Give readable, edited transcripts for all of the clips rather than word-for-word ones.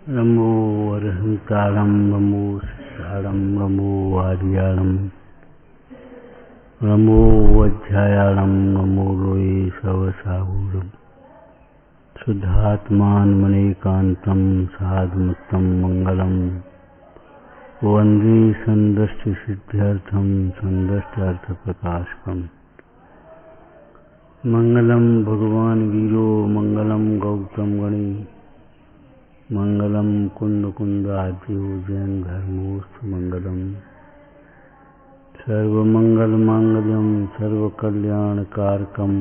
नमो अरहंतारं नमो सिद्धारं नमो आर्याणं नमो अध्यायाणं नमो लोये सवसाहूरं शुद्धात्मानमनेकान्तं साधुमत्तं मंगलम वन्दे सन्दृष्टिसिद्ध्यर्थं सन्दृष्ट्यर्थप्रकाशकम् मंगलम भगवान वीरो मंगलम गौतम गणी मंगलम कुंद कुंदाद्यो जैन धर्मोस्तु मंगलम सर्वमंगल मांगल्यम सर्वकल्याणकारकम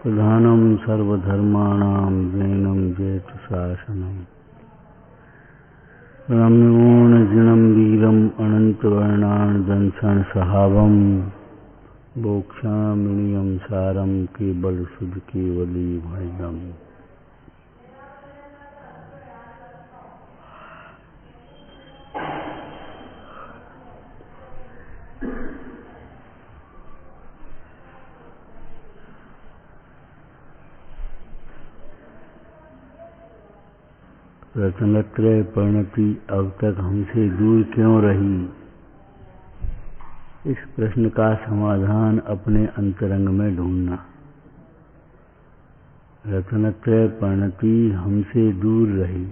प्रधानम सर्वधर्माणां जैनम जयतु शासनम रम्योर्जिनं वीरम अनंतवर्णान् दंसन सहावम मोक्षामिनियम सारम केवल शुद्ध केवली भजनम। रत्नत्रय परिणति अब तक हमसे दूर क्यों रही? इस प्रश्न का समाधान अपने अंतरंग में ढूंढना। रत्नत्रय परिणति हमसे दूर रही,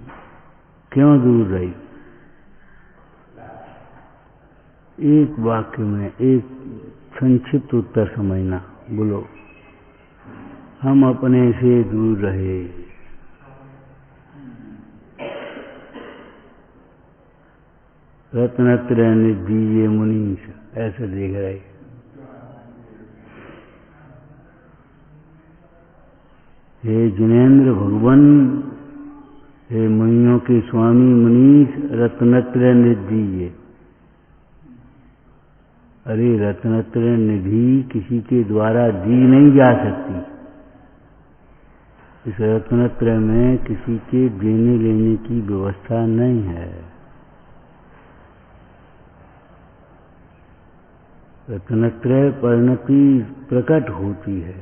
क्यों दूर रही? एक वाक्य में एक संक्षिप्त उत्तर समझना। बोलो, हम अपने से दूर रहे। रत्नत्रय निधि ये मुनीष ऐसे देख रहे। हे जिनेन्द्र भगवान, हे मुनियों के स्वामी मुनीष, रत्नत्रय निधि ये। अरे रत्नत्रय निधि किसी के द्वारा दी नहीं जा सकती। इस रत्नत्रय में किसी के देने लेने की व्यवस्था नहीं है। रत्नत्रय परिणति प्रकट होती है,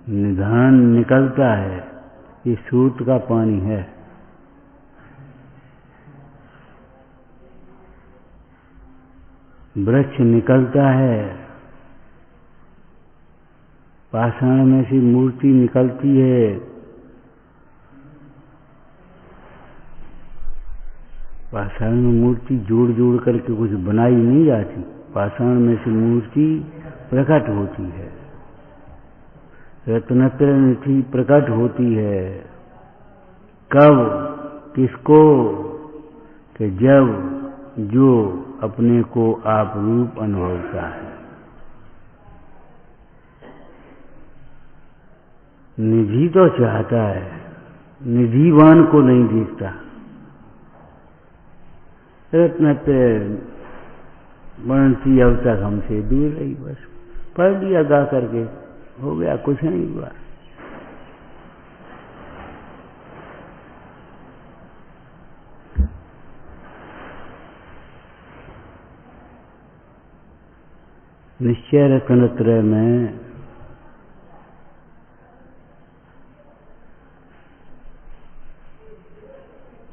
निधान निकलता है। ये स्रोत का पानी है। वृक्ष निकलता है, पाषाण में से मूर्ति निकलती है। पाषाण में मूर्ति जोड़ जोड़ करके कुछ बनाई नहीं जाती। पाषाण में से मूर्ति प्रकट होती है। रत्नत्रय निधि प्रकट होती है। कब? किसको? कि जब जो अपने को आप रूप अनुभवता है। निधि तो चाहता है, निधिवान को नहीं देखता। रत्नत्रय बनती अब तक हमसे दूर रही। बस पढ़ लिया गा करके, हो गया, कुछ नहीं हुआ। निश्चय रत्नत्रय में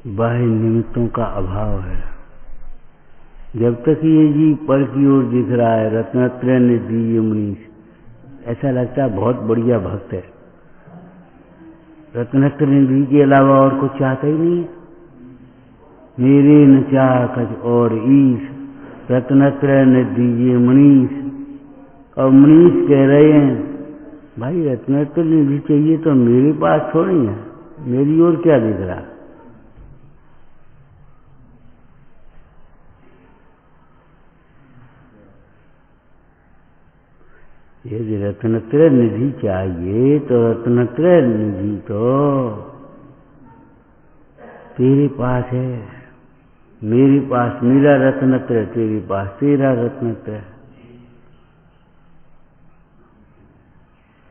बाह्य निमित्तों का अभाव है। जब तक ये जीव पर की ओर दिख रहा है, रत्नत्रय निधि ये मुनीष, ऐसा लगता है बहुत बढ़िया भक्त है। रत्नत्रय निधि के अलावा और कुछ चाहता ही नहीं है। मेरे न चाह कछ और ईश, रत्नत्रय निधि ये मुनीष। और मुनीष कह रहे हैं, भाई रत्नत्रय निधि चाहिए तो मेरे पास थोड़ी है, मेरी ओर क्या दिख रहा? यदि रत्नत्रय निधि चाहिए तो रत्नत्रय निधि तो तेरे पास है, मेरे पास मेरा रत्नत्रय, तेरे पास तेरा रत्नत्रय।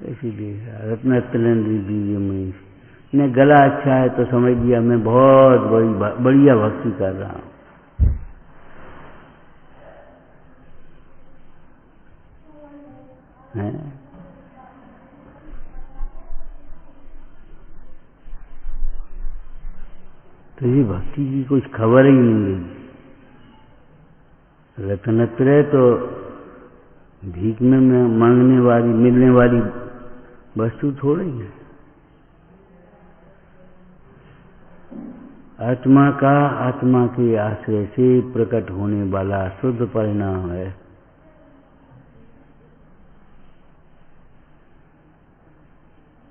ऐसी देख रहा रत्नत्रय निधि ये मनीष ने। गला अच्छा है तो समझ लिया मैं बहुत बढ़िया भक्ति कर रहा हूं। ये भक्ति की कुछ खबर ही नहीं रही। रत्नत्रय तो भीख में मांगने वाली, मिलने वाली वस्तु थोड़ी है। आत्मा का आत्मा के आश्रय से प्रकट होने वाला शुद्ध परिणाम है।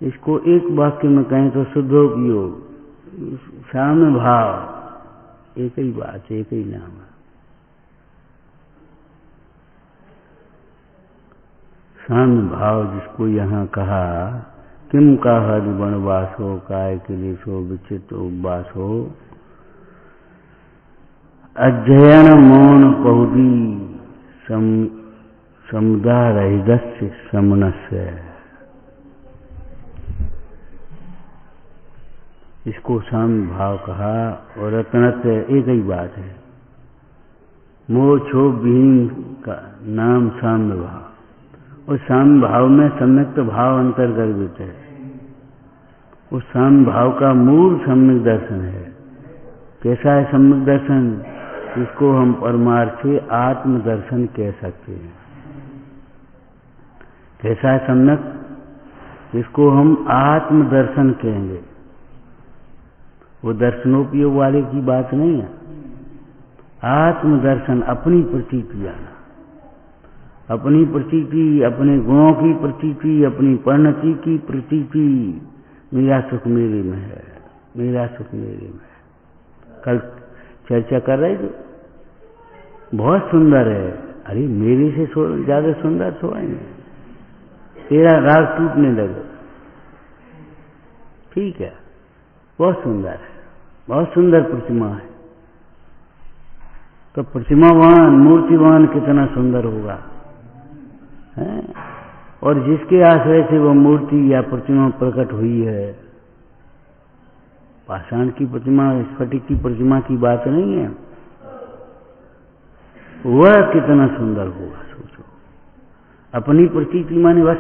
इसको एक वाक्य में कहें तो शुद्धोपयोग, साम्य भाव, एक ही बात, एक ही नाम है। साम्य भाव जिसको यहाँ कहा, किम का हद वनवासो काय क्लेशो विचित उपवासो अध्ययन मौन पहुदी समुदारहिदस्य समनस्य। इसको साम्य भाव कहा। और रत्नत्रय एक ही बात है। मोह क्षोभ विहीन का नाम साम्य भाव। और साम्य भाव में सम्यक्त भाव अंतर्गर्भित है। उस साम्य भाव का मूल सम्यक दर्शन है। कैसा है सम्यक दर्शन? इसको हम परमार्थी आत्म दर्शन कह सकते हैं। कैसा है सम्यक? इसको हम आत्म दर्शन कहेंगे। वो दर्शनोपयोग वाले की बात नहीं है। आत्म दर्शन, अपनी प्रतीति आना, अपनी प्रतीति, अपने गुणों की प्रतीति, अपनी परिणति की प्रतीति। मेरा सुख मेरे में है, मेरा सुख मेरे में है। कल चर्चा कर रहे थे, बहुत सुंदर है। अरे मेरे से ज्यादा सुंदर सोएंगे, तेरा राग टूटने लगे। ठीक है, बहुत सुंदर है, बहुत सुंदर प्रतिमा है। तो प्रतिमावान, मूर्तिवान कितना सुंदर होगा है? और जिसके आश्रय से वह मूर्ति या प्रतिमा प्रकट हुई है, पाषाण की प्रतिमा, स्फटिक की प्रतिमा की बात नहीं है, वह कितना सुंदर होगा। सोचो, अपनी प्रतीति माने बस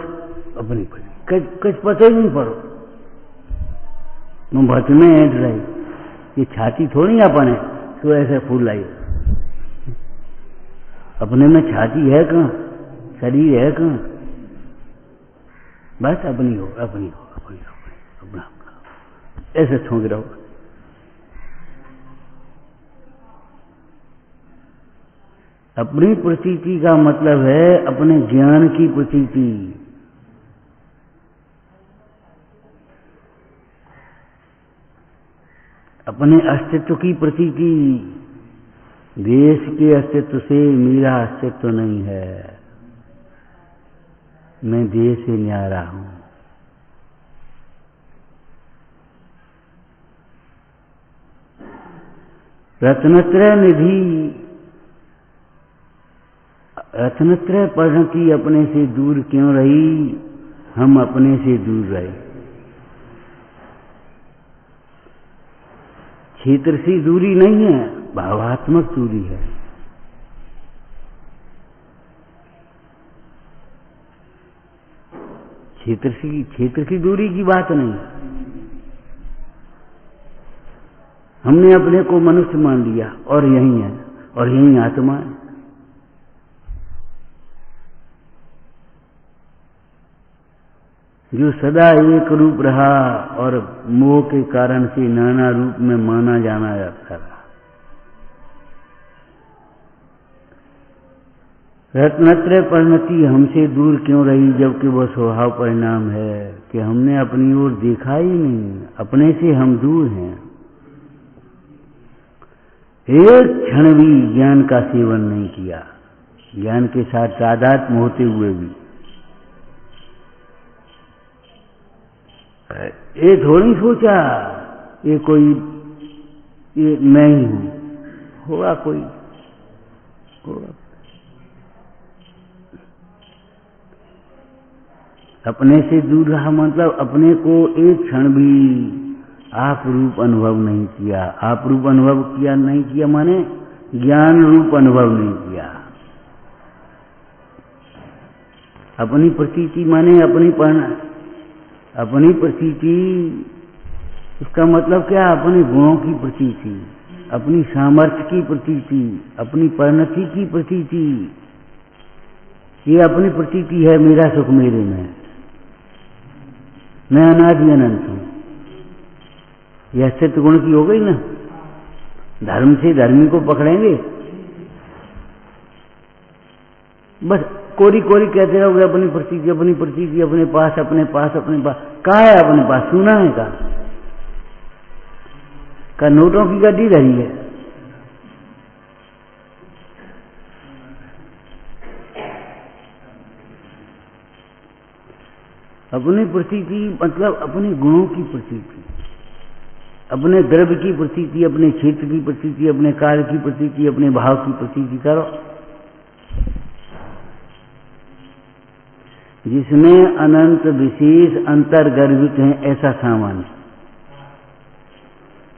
अपनी कुछ पता ही नहीं पड़ो, तुम भट में ऐड रही। ये छाती थोड़ी अपने तो ऐसे फूल लाई। अपने में छाती है कहाँ, शरीर है कहाँ? बस अपनी हो, अपनी हो, अपनी हो, अपना अपना ऐसे छोंक रहो। अपनी प्रतीति का मतलब है अपने ज्ञान की प्रतीति। अपने अस्तित्व की प्रतीति। देश के अस्तित्व से मेरा अस्तित्व नहीं है, मैं देश से न्यारा हूं। रत्नत्रय निधि, रत्नत्रय परिणति अपने से दूर क्यों रही? हम अपने से दूर रहे। क्षेत्र से दूरी नहीं है, भावात्मक दूरी है। क्षेत्र की दूरी की बात नहीं। हमने अपने को मनुष्य मान लिया और यही है, और यही आत्मा है। जो सदा एक रूप रहा और मोह के कारण से नाना रूप में माना जाना जाता रहा। रत्नत्रय परिणति हमसे दूर क्यों रही, जबकि वह स्वभाव परिणाम है कि हमने अपनी ओर देखा ही नहीं, अपने से हम दूर हैं। एक क्षण भी ज्ञान का सेवन नहीं किया, ज्ञान के साथ तादात्म्य होते हुए भी। ये थोड़ी सोचा ये कोई, ये मैं ही हूं, होगा कोई, होगा। अपने से दूर रहा मतलब अपने को एक क्षण भी आप रूप अनुभव नहीं किया। आप रूप अनुभव किया नहीं किया माने ज्ञान रूप अनुभव नहीं किया। अपनी प्रतीति माने अपनी प्रतीति उसका मतलब क्या? अपने गुणों की प्रतीति, अपनी सामर्थ्य की प्रतीति, अपनी परिणति की प्रतीति। ये अपनी प्रतीति है, मेरा सुख मेरे में, मैं अनादि अनंत हूं। यह सत्य गुण की हो गई ना। धर्म से धर्मी को पकड़ेंगे, बस कोरी कोरी कहते रहोगे अपनी प्रतीति, अपनी प्रतीति, अपने पास, अपने पास, अपने पास। कहा है अपने पास? सुना है का नोटों की गड्डी धरी है। अपनी प्रतीति मतलब अपने गुणों की प्रतीति, अपने द्रव्य की प्रतीति, अपने क्षेत्र की प्रतीति, अपने कार्य की प्रतीति, अपने भाव की प्रतीति करो, जिसमें अनंत विशेष अंतर्गर्भित हैं। ऐसा सामान्य,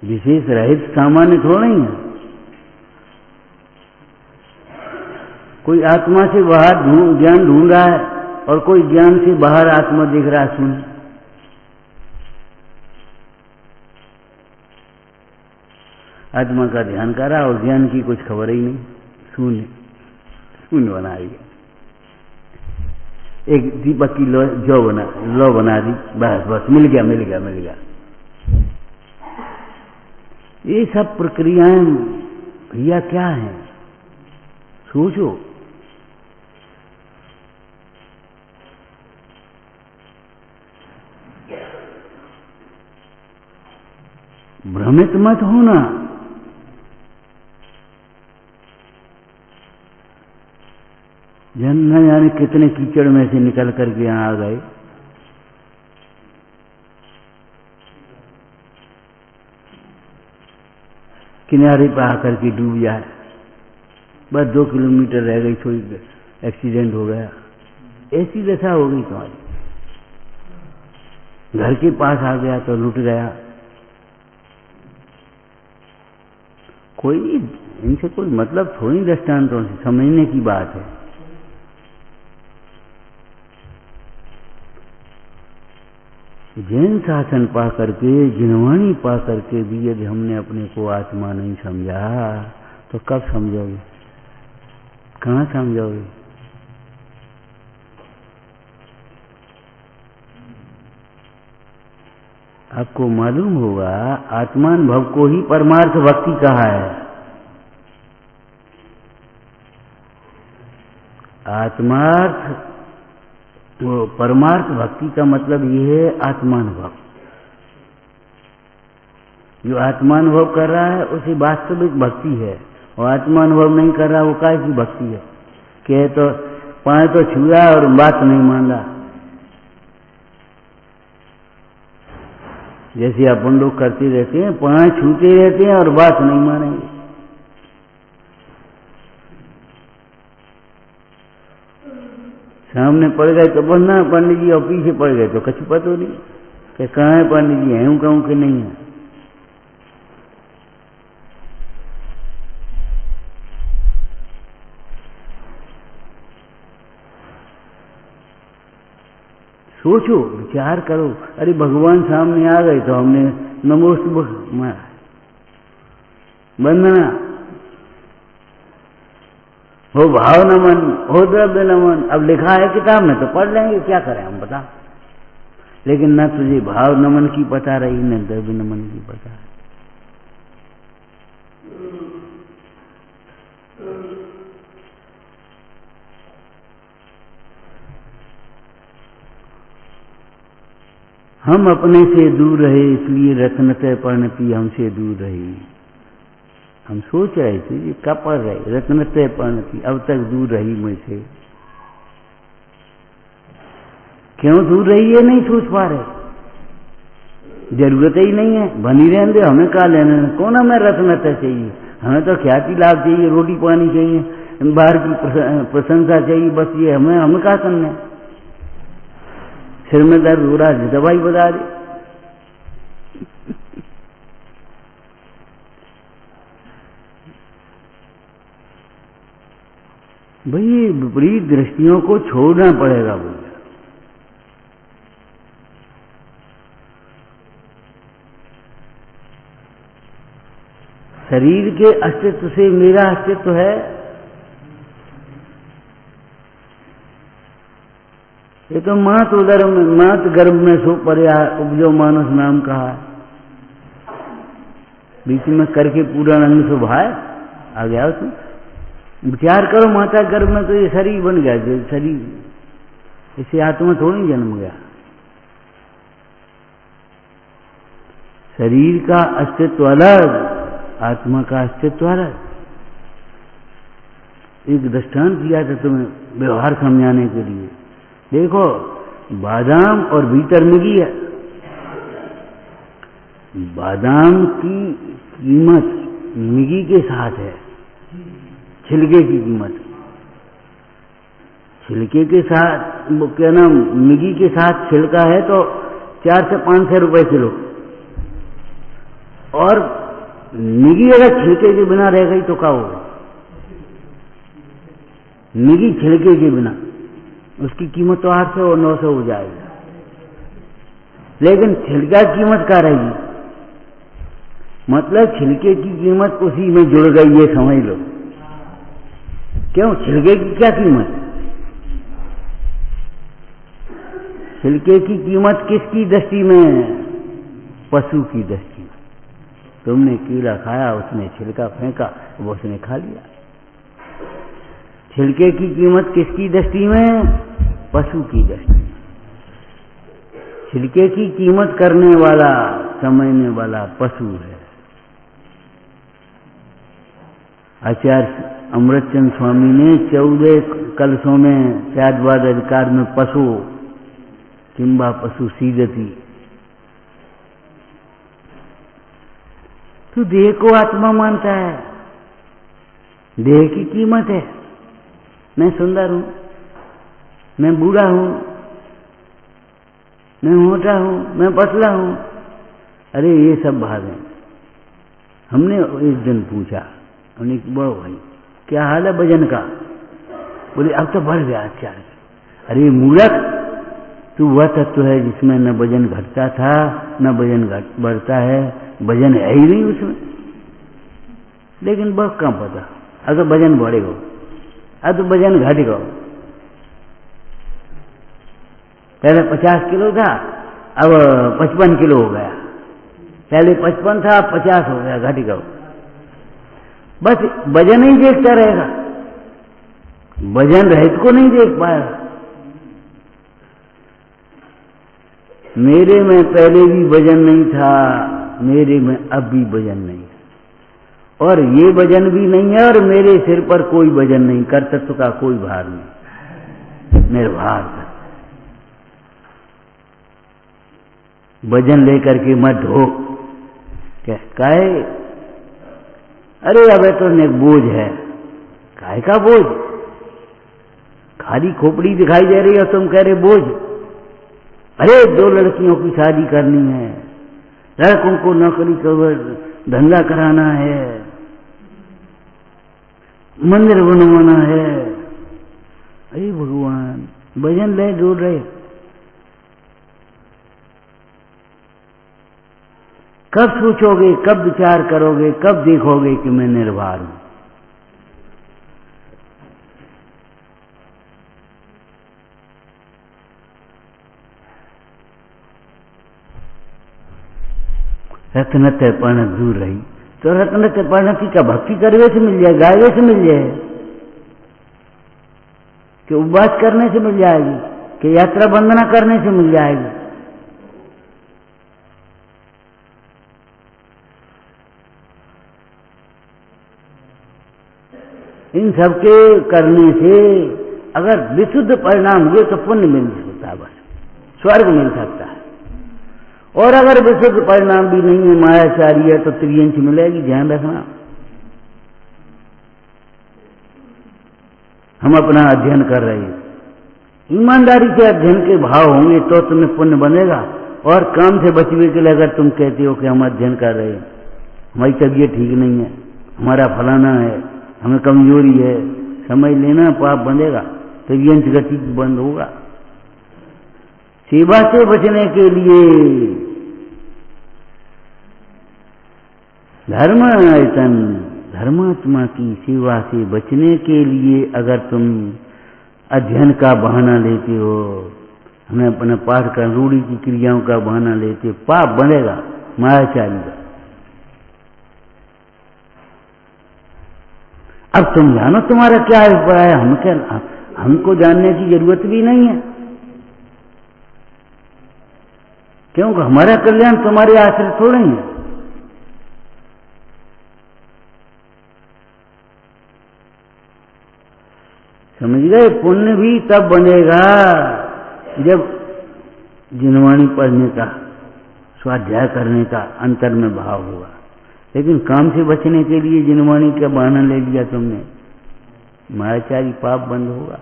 विशेष रहित सामान्य थोड़ा नहीं है। कोई आत्मा से बाहर ज्ञान ढूंढ रहा है और कोई ज्ञान से बाहर आत्मा देख रहा है। सुन, आत्मा का ध्यान कर रहा और ज्ञान की कुछ खबर ही नहीं। शून्य शून्य बना दिया। एक दीपक की लो बना दी, बस बस मिल गया मिल गया मिल गया। ये सब प्रक्रियाएं भैया क्या है? सोचो। भ्रमित मत होना। जन न जाने कितने कीचड़ में से निकल करके यहां आ गए। किनारे पर आकर के डूब जाए, बस 2 किलोमीटर रह गई, थोड़ी एक्सीडेंट हो गया। ऐसी दशा हो गई तुम्हारी। घर के पास आ गया तो लुट गया। कोई इनसे कोई मतलब थोड़ी दृष्टांतों से समझने की बात है। जैन शासन पा करके, जिनवाणी पा करके भी यदि हमने अपने को आत्मा नहीं समझा तो कब समझोगे? कहां समझोगे? आपको मालूम होगा आत्मानुभव को ही परमार्थ भक्ति कहा है। आत्मार्थ वो परमार्थ भक्ति का मतलब ये है आत्मानुभव। जो आत्मानुभव कर रहा है उसे वास्तविक भक्ति है, और आत्मानुभव नहीं कर रहा वो काय की भक्ति है? कहे तो पाए तो छुआ और बात नहीं मान रहा। जैसे अपन लोग करते रहते हैं, पाए छूते रहते हैं और बात नहीं मानेंगे। सामने पड़ गए तो बनना पंडित जी, और पीछे पड़ गए तो कछु पता नहीं कि कहाँ है पंडित जी, है कहूं कि नहीं है। सोचो, विचार करो। अरे भगवान सामने आ गए तो हमने नमोस्तुभ्यं वंदना, हो भाव नमन, हो द्रव्य नमन। अब लिखा है किताब में तो पढ़ लेंगे, क्या करें हम बता। लेकिन न तुझे भाव नमन की पता रही, न द्रव्य नमन की पता है। हम अपने से दूर रहे, इसलिए रत्नतय परिणति हमसे दूर रही। हम सोच रहे थे ये कब पढ़ रहे, रत्नतय परिणति अब तक दूर रही मुझसे। क्यों दूर रही है नहीं सोच पा रहे। जरूरत ही नहीं है, बनी रहने दे, हमें क्या लेना। कौन हमें रत्नतय चाहिए? हमें तो ख्याति लाभ चाहिए, रोटी पानी चाहिए, बाहर की प्रशंसा चाहिए, बस ये हमें क्या करना है। सिर में दर्द हो रहा है, दवाई बता दे। भाई विपरीत दृष्टियों को छोड़ना पड़ेगा भैया। शरीर के अस्तित्व से मेरा अस्तित्व है। ये तो मात उदर में, मात गर्भ में सो पर्या उपजो मानस नाम कहा, बीच में करके पूरा अंग सुभाए आ गया उसमें। विचार करो, माता गर्भ में तो ये शरीर बन गया, जो शरीर, इसे आत्मा थोड़ी जन्म गया। शरीर का अस्तित्व अलग, आत्मा का अस्तित्व अलग। एक दृष्टांत दिया था तुम्हें व्यवहार समझाने के लिए। देखो, बादाम और भीतर मिगी है। बादाम की कीमत मिगी के साथ है, छिलके की कीमत। छिलके के साथ वो क्या नाम, मिगी के साथ छिलका है तो 400 से 500 रुपए किलो। और मिगी अगर छिलके के बिना रह गई तो क्या होगा? मिगी छिलके के बिना उसकी कीमत तो 800 और 900 हो जाएगी। लेकिन छिलका कीमत क्या रहेगी? मतलब छिलके की कीमत उसी में जुड़ गई, ये समझ लो। क्यों? छिलके की क्या कीमत? छिलके की कीमत किसकी दृष्टि में? पशु की दृष्टि में। तुमने कीड़ा खाया, उसने छिलका फेंका, वो उसने खा लिया। छिलके की कीमत किसकी दृष्टि में? पशु की दृष्टि में। छिलके की कीमत करने वाला, समझने वाला पशु है। आचार्य अमृतचंद स्वामी ने 14 कलशों में शायदवाद अधिकार में पशु किंबा पशु सीदती। तो देह को आत्मा मानता है, देह की कीमत है। मैं सुंदर हूं, मैं बूढ़ा हूं, मैं मोटा हूं, मैं पतला हूं। अरे ये सब भाग हैं। हमने एक दिन पूछा, हमने बड़ो भाई क्या हाल है वजन का? बोले अब तो बढ़ गया 4। अरे मूर्ख, तू वह तत्व है जिसमें न वजन घटता था न वजन बढ़ता है, वजन है ही नहीं उसमें। लेकिन बहुत कम पता, अगर वजन बढ़ेगा, अब तो वजन घटेगा। पहले 50 किलो था, अब 55 किलो हो गया। पहले 55 था, 50 हो गया, घट गया। बस वजन ही देखता रहेगा, वजन रहित को नहीं देख पाएगा। मेरे में पहले भी वजन नहीं था, मेरे में अब भी वजन नहीं है, और ये वजन भी नहीं है, और मेरे सिर पर कोई वजन नहीं, कर्तृत्व का कोई भार नहीं, निर्भार था। वजन लेकर के मत ढो। क्या काहे? अरे अब तो ने बोझ है। काहे का बोझ? खाली खोपड़ी दिखाई दे रही है, तुम कह रहे बोझ। अरे 2 लड़कियों की शादी करनी है, लड़कों को नौकरी कर धंधा कराना है, मंदिर बनवाना है। अरे भगवान, वजन ले जोड़ रहे। कब सोचोगे, कब विचार करोगे, कब देखोगे कि मैं निर्भर हूं? रत्नते पर्ण दूर रही तो रत्नते पर्ण की क्या भक्ति करवे से मिल जाए, गायवे से मिल जाए, कि उपवास करने से मिल जाएगी, कि यात्रा वंदना करने से मिल जाएगी? इन सबके करने से अगर विशुद्ध परिणाम हुए तो पुण्य मिल सकता है, बस स्वर्ग मिल सकता है। और अगर विशुद्ध परिणाम भी नहीं है, मायाचारी है, तो त्रियंश मिलेगी, ध्यान रखना। हम अपना अध्ययन कर रहे हैं, ईमानदारी से अध्ययन के भाव होंगे तो तुम्हें पुण्य बनेगा। और काम से बचने के लिए अगर तुम कहते हो कि हम अध्ययन कर रहे हैं, हमारी तबीयत ठीक नहीं है, हमारा फलाना है, हमें कमजोरी है, समझ लेना पाप बनेगा, त्रियंश गति बंद होगा। सेवा से बचने के लिए धर्मायतन, धर्मात्मा की सेवा से बचने के लिए अगर तुम अध्ययन का बहाना लेते हो, हमें अपना पाठ कर रूढ़ी की क्रियाओं का बहाना लेते हो, पाप बनेगा मायाचारी का। अब तुम जानो तुम्हारा क्या अभिप्राय है, हम क्या, हमको जानने की जरूरत भी नहीं है, क्योंकि हमारा कल्याण तुम्हारे आश्रित थोड़े ही है। समझ गए? पुण्य भी तब बनेगा जब जिनवाणी पढ़ने का, स्वाध्याय करने का अंतर में भाव होगा। लेकिन काम से बचने के लिए जिनवाणी का बहाना ले लिया तुमने, मायाचारी पाप बंद होगा।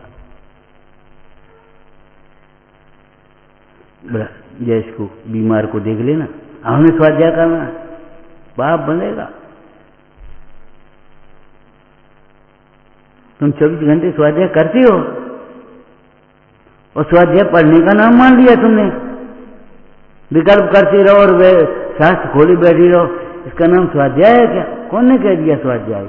जैसे को बीमार को देख लेना, हमें स्वाध्याय करना, पाप बनेगा। तुम 24 घंटे स्वाध्याय करते हो और स्वाध्याय पढ़ने का नाम मान लिया तुमने, विकल्प करते रहो और वे शास्त्र खोले बैठे रहो, इसका नाम स्वाध्याय है क्या? कौन ने कह दिया स्वाध्याय?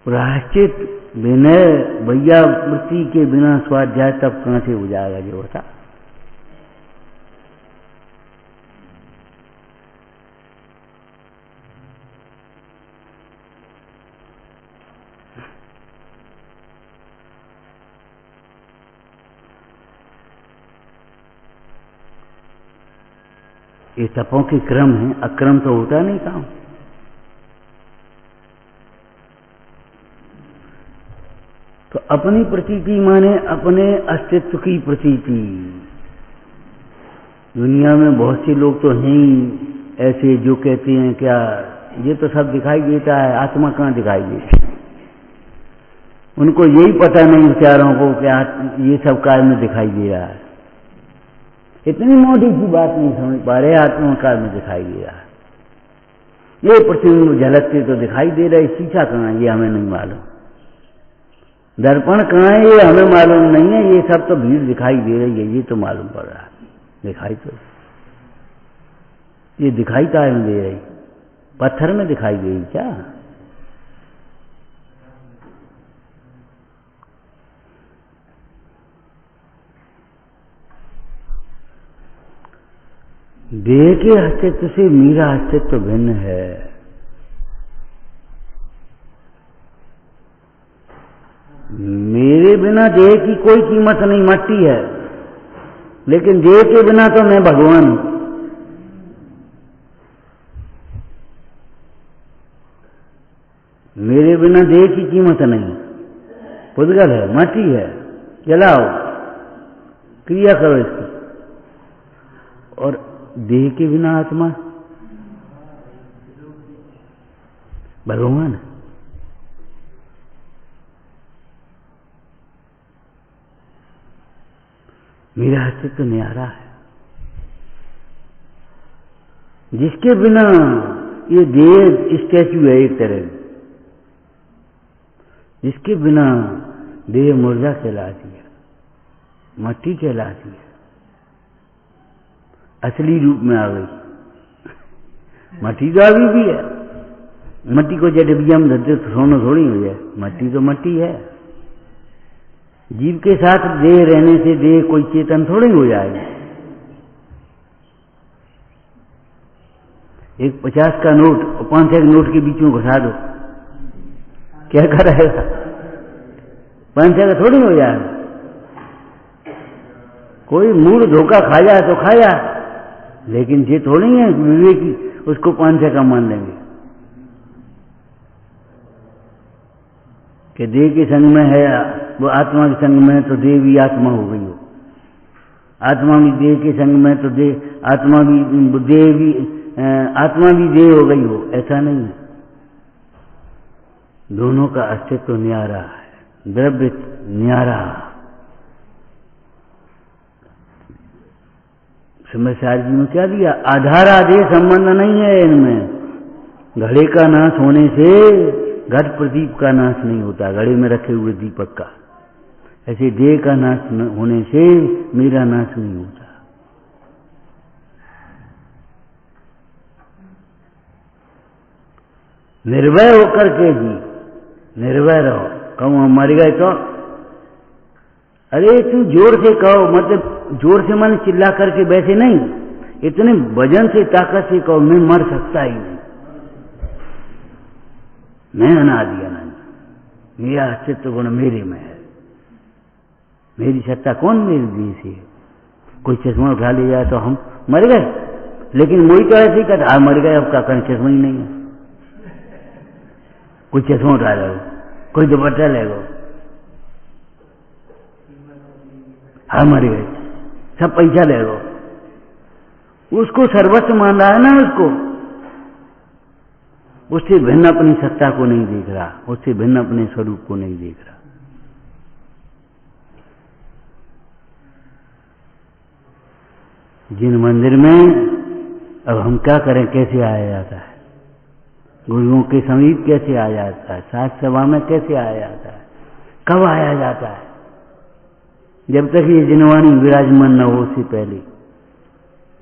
प्रायश्चित विनय भैया वृत्ति के बिना स्वाध्याय तब कहां से हो जाएगा जो होता। ये तपों के क्रम है, अक्रम तो होता नहीं काम। तो अपनी प्रतीति माने अपने अस्तित्व की प्रतीति। दुनिया में बहुत से लोग तो हैं ही ऐसे जो कहते हैं क्या ये तो सब दिखाई देता है, आत्मा कहाँ दिखाई देती? उनको यही पता नहीं बेचारों को क्या ये सब काल में दिखाई दे रहा है। इतनी मोटी सी बात नहीं समझ पा रहे, आत्मा काल में दिखाई दे रहा है। ये प्रतिबिंब झलकते तो दिखाई दे रहा है, शीशा कहाँ है ये हमें नहीं मालूम, दर्पण कहाँ है ये हमें मालूम नहीं है, ये सब तो भीड़ दिखाई दे रही है, ये तो मालूम पड़ रहा है। दिखाई तो ये दिखाई काहे में दे रही? पत्थर में दिखाई दे रही क्या? देह के अस्तित्व से मेरा अस्तित्व भिन्न है। मेरे बिना देह की कोई कीमत नहीं, मट्टी है, लेकिन देह के बिना तो मैं भगवान हूं। मेरे बिना देह की कीमत नहीं, पुद्गल है, मट्टी है, जलाओ, क्रिया करो इसकी। और देह के बिना आत्मा भगवान है। मेरा अस्तित्व तो न्यारा है, जिसके बिना ये देह स्टैचू है एक तरह, जिसके बिना देह मुर्दा कहलाती है, मट्टी कहलाती है, असली रूप में आ गई। मट्टी तो अभी भी है, मट्टी को जडबिया में धरते तो सोना थोड़ी हो जाए, मट्टी तो मट्टी है। जीव के साथ देह रहने से देह कोई चेतन थोड़ी हो जाएगा। एक 50 का नोट और 500 के नोट के बीच में घुसा दो, क्या करेगा? 500 का थोड़ी हो जाएगा। कोई मूड धोखा खाया तो खाया, लेकिन ये थोड़ी है विवेकी उसको 500 का मान लेंगे कि देह के संग में है, वो आत्मा के संग में है तो देह भी आत्मा हो गई हो, आत्मा भी देह के संग में तो देह आत्मा भी देह भी आत्मा भी देह हो गई हो, ऐसा नहीं है। दोनों का अस्तित्व न्यारा है, द्रव्य न्यारा। समझदार जी में क्या दिया? आधार आदेश संबंध नहीं है इनमें। घड़े का नाश होने से घट प्रदीप का नाश नहीं होता, घड़े में रखे हुए दीपक का। ऐसे देह का नाश होने से मेरा नाश नहीं होता। निर्भय होकर के जी, निर्भय रहो। कहूँ हम मर गए तो अरे तू जोर से कहो, मतलब जोर से मन चिल्ला करके वैसे नहीं, इतने वजन से ताकत से कहो मैं मर सकता ही नहीं, मैं अनादि अनंत, मेरा अस्तित्व गुण मेरे में है, मेरी सत्ता कौन मेरे लिए से है। कोई चश्मा उठा ले जाए तो हम मर गए, लेकिन वही तो ऐसे ही कहता मर गए, अब का कहीं चश्मा ही नहीं है। कोई चश्मा उठा ले, कोई दुपट्टा ले गो, हाँ मर गए, सब पैसा ले गो, उसको सर्वस्व मान रहा है ना, उससे भिन्न अपनी सत्ता को नहीं देख रहा, उससे भिन्न अपने स्वरूप को नहीं देख रहा। जिन मंदिर में अब हम क्या करें, कैसे आया जाता है, गुरुओं के समीप कैसे आया जाता है, साथ सभा में कैसे आया जाता है, कब आया जाता है, जब तक ये जिनवाणी विराजमान न हो, उससे पहले।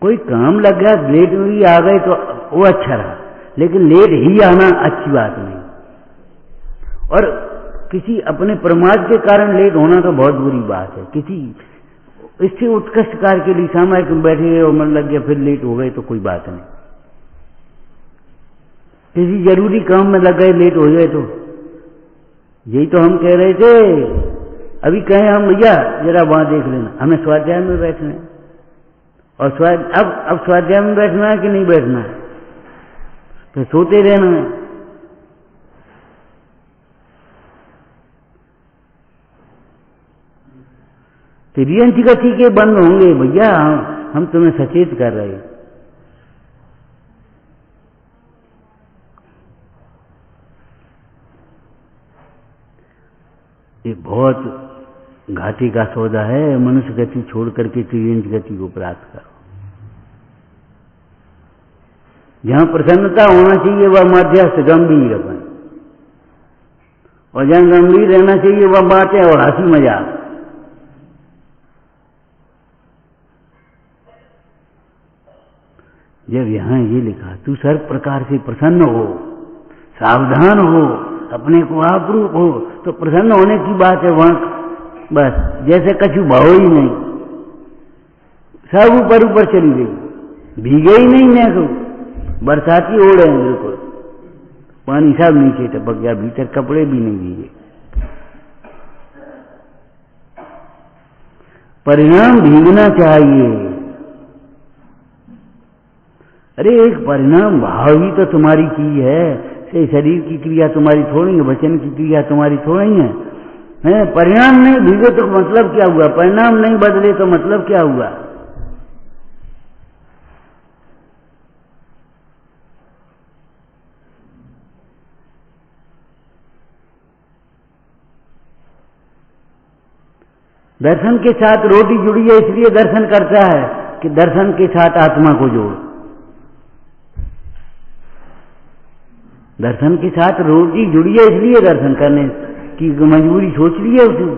कोई काम लग गया, लेट में भी आ गए तो वो अच्छा रहा, लेकिन लेट ही आना अच्छी बात नहीं। और किसी अपने प्रमाद के कारण लेट होना तो बहुत बुरी बात है। किसी इससे उत्कृष्ट कार्य के लिए सामयिक में बैठे और मन लग गया, फिर लेट हो गए तो कोई बात नहीं। किसी जरूरी काम में लग गए, लेट हो जाए तो, यही तो हम कह रहे थे अभी, कहें हम भैया जरा वहां देख लेना, हमें स्वाध्याय में बैठना है, और अब स्वाध्याय में बैठना है कि नहीं बैठना है, तो सोते रहना है। तिरियंच गति के बंद होंगे भैया, हम तुम्हें सचेत कर रहे हैं। ये बहुत घाटी का सौदा है, मनुष्य गति छोड़ करके तिरियंच गति को प्राप्त करो। जहां प्रसन्नता होना चाहिए वह मध्यस्थ गंभीर अपन, और जहां गंभीर रहना चाहिए वह बातें और हंसी मजाक। जब यहां ये लिखा तू सर्व प्रकार से प्रसन्न हो, सावधान हो, अपने को आपरूप हो, तो प्रसन्न होने की बात है वहां। बस जैसे कछु भाव ही नहीं, सब ऊपर ऊपर चली गई, भीगे ही नहीं मैं तो, बरसाती ओढ़े हैं बिल्कुल, पानी सब नीचे टपक गया, भीतर कपड़े भी नहीं भीगे। परिणाम भीगना चाहिए। अरे एक परिणाम भाव ही तो तुम्हारी चीज है, से शरीर की क्रिया तुम्हारी थोड़ी है, वचन की क्रिया तुम्हारी थोड़ी है। परिणाम नहीं भीगे तो मतलब क्या हुआ, परिणाम नहीं बदले तो मतलब क्या हुआ। दर्शन के साथ रोटी जुड़ी है, इसलिए दर्शन करता है कि दर्शन के साथ आत्मा को जोड़। दर्शन के साथ रोटी जुड़ी है, इसलिए दर्शन करने की मजबूरी सोच ली है उसने।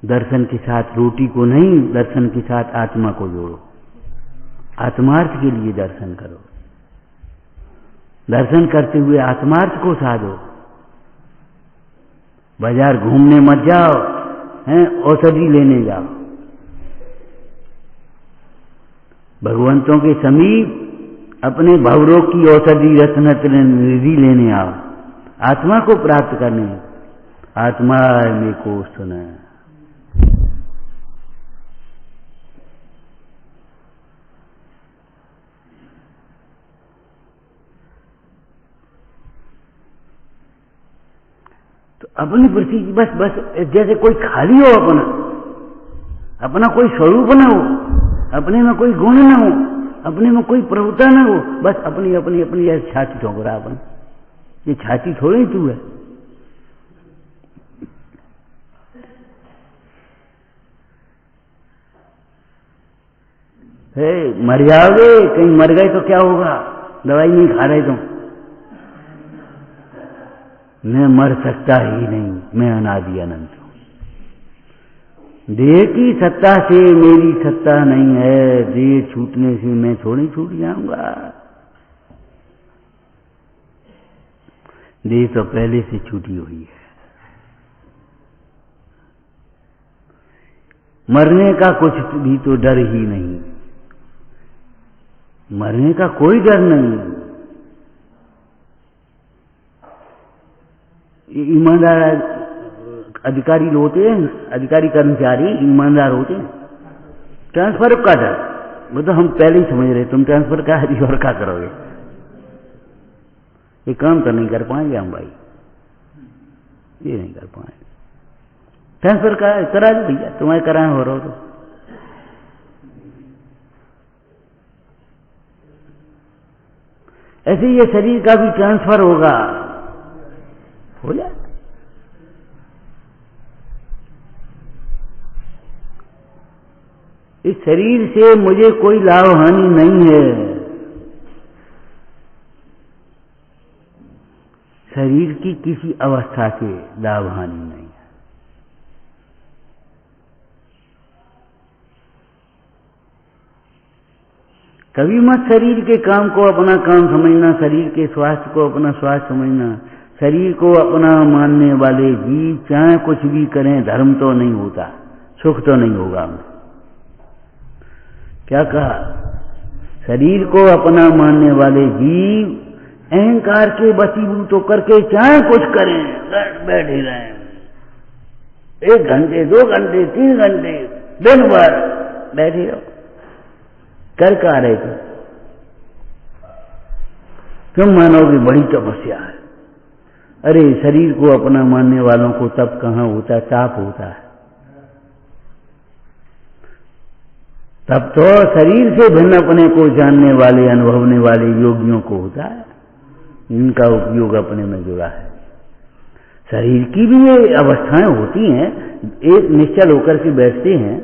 दर्शन के साथ रोटी को नहीं, दर्शन के साथ आत्मा को जोड़ो, आत्मार्थ के लिए दर्शन करो। दर्शन करते हुए आत्मार्थ को साधो। बाजार घूमने मत जाओ, हैं औषधि लेने जाओ। भगवंतों के समीप अपने भवरोग की औषधि रत्न निधि लेने आओ, आत्मा को प्राप्त करने। आत्मा में को सुना, तो अपनी प्रति बस जैसे कोई खाली हो, अपना कोई स्वरूप न हो, अपने में कोई गुण न हो, अपने में कोई प्रभुता न हो, बस अपनी अपनी अपनी जैसे छाती ठोक रहा अपन। ये छाती थोड़ी तू है। मर जाओगे, कहीं मर गए तो क्या होगा, दवाई नहीं खा रहे तुम। मैं मर सकता ही नहीं, मैं अनादि अनंत हूं। देह की सत्ता से मेरी सत्ता नहीं है, देह छूटने से मैं थोड़ी छूट जाऊंगा। देह तो पहले से छूटी हुई है। मरने का कुछ भी तो डर ही नहीं, मरने का कोई डर नहीं। ईमानदार अधिकारी होते हैं, अधिकारी कर्मचारी ईमानदार होते हैं। ट्रांसफर का डर वो तो हम पहले ही समझ रहे, तुम ट्रांसफर का है और क्या करोगे, ये काम तो नहीं कर पाएंगे हम भाई, ये नहीं कर पाएंगे। ट्रांसफर का करा दो भैया, तुम्हें कराए हो रहा हो तो। ऐसे ये शरीर का भी ट्रांसफर होगा, हो जाए। इस शरीर से मुझे कोई लाभ हानि नहीं है। शरीर की किसी अवस्था से लाभ हानि नहीं है। कभी मत शरीर के काम को अपना काम समझना, शरीर के स्वास्थ्य को अपना स्वास्थ्य समझना। शरीर को अपना मानने वाले जीव चाहे कुछ भी करें, धर्म तो नहीं होता, सुख तो नहीं होगा। क्या कहा? शरीर को अपना मानने वाले जीव अहंकार के वशीभूत होकर के चाहे कुछ करें, बैठे रहें 1 घंटे 2 घंटे 3 घंटे दिन भर बैठे रहो, कर का रहे थे। तुम मानोगे बड़ी तपस्या है। अरे शरीर को अपना मानने वालों को तप कहाँ होता है, ताप होता है। तब तो शरीर से भिन्न अपने को जानने वाले, अनुभवने वाले योगियों को होता है, इनका उपयोग अपने में जुड़ा है। शरीर की भी ये अवस्थाएं होती हैं, एक निश्चल होकर के बैठते हैं।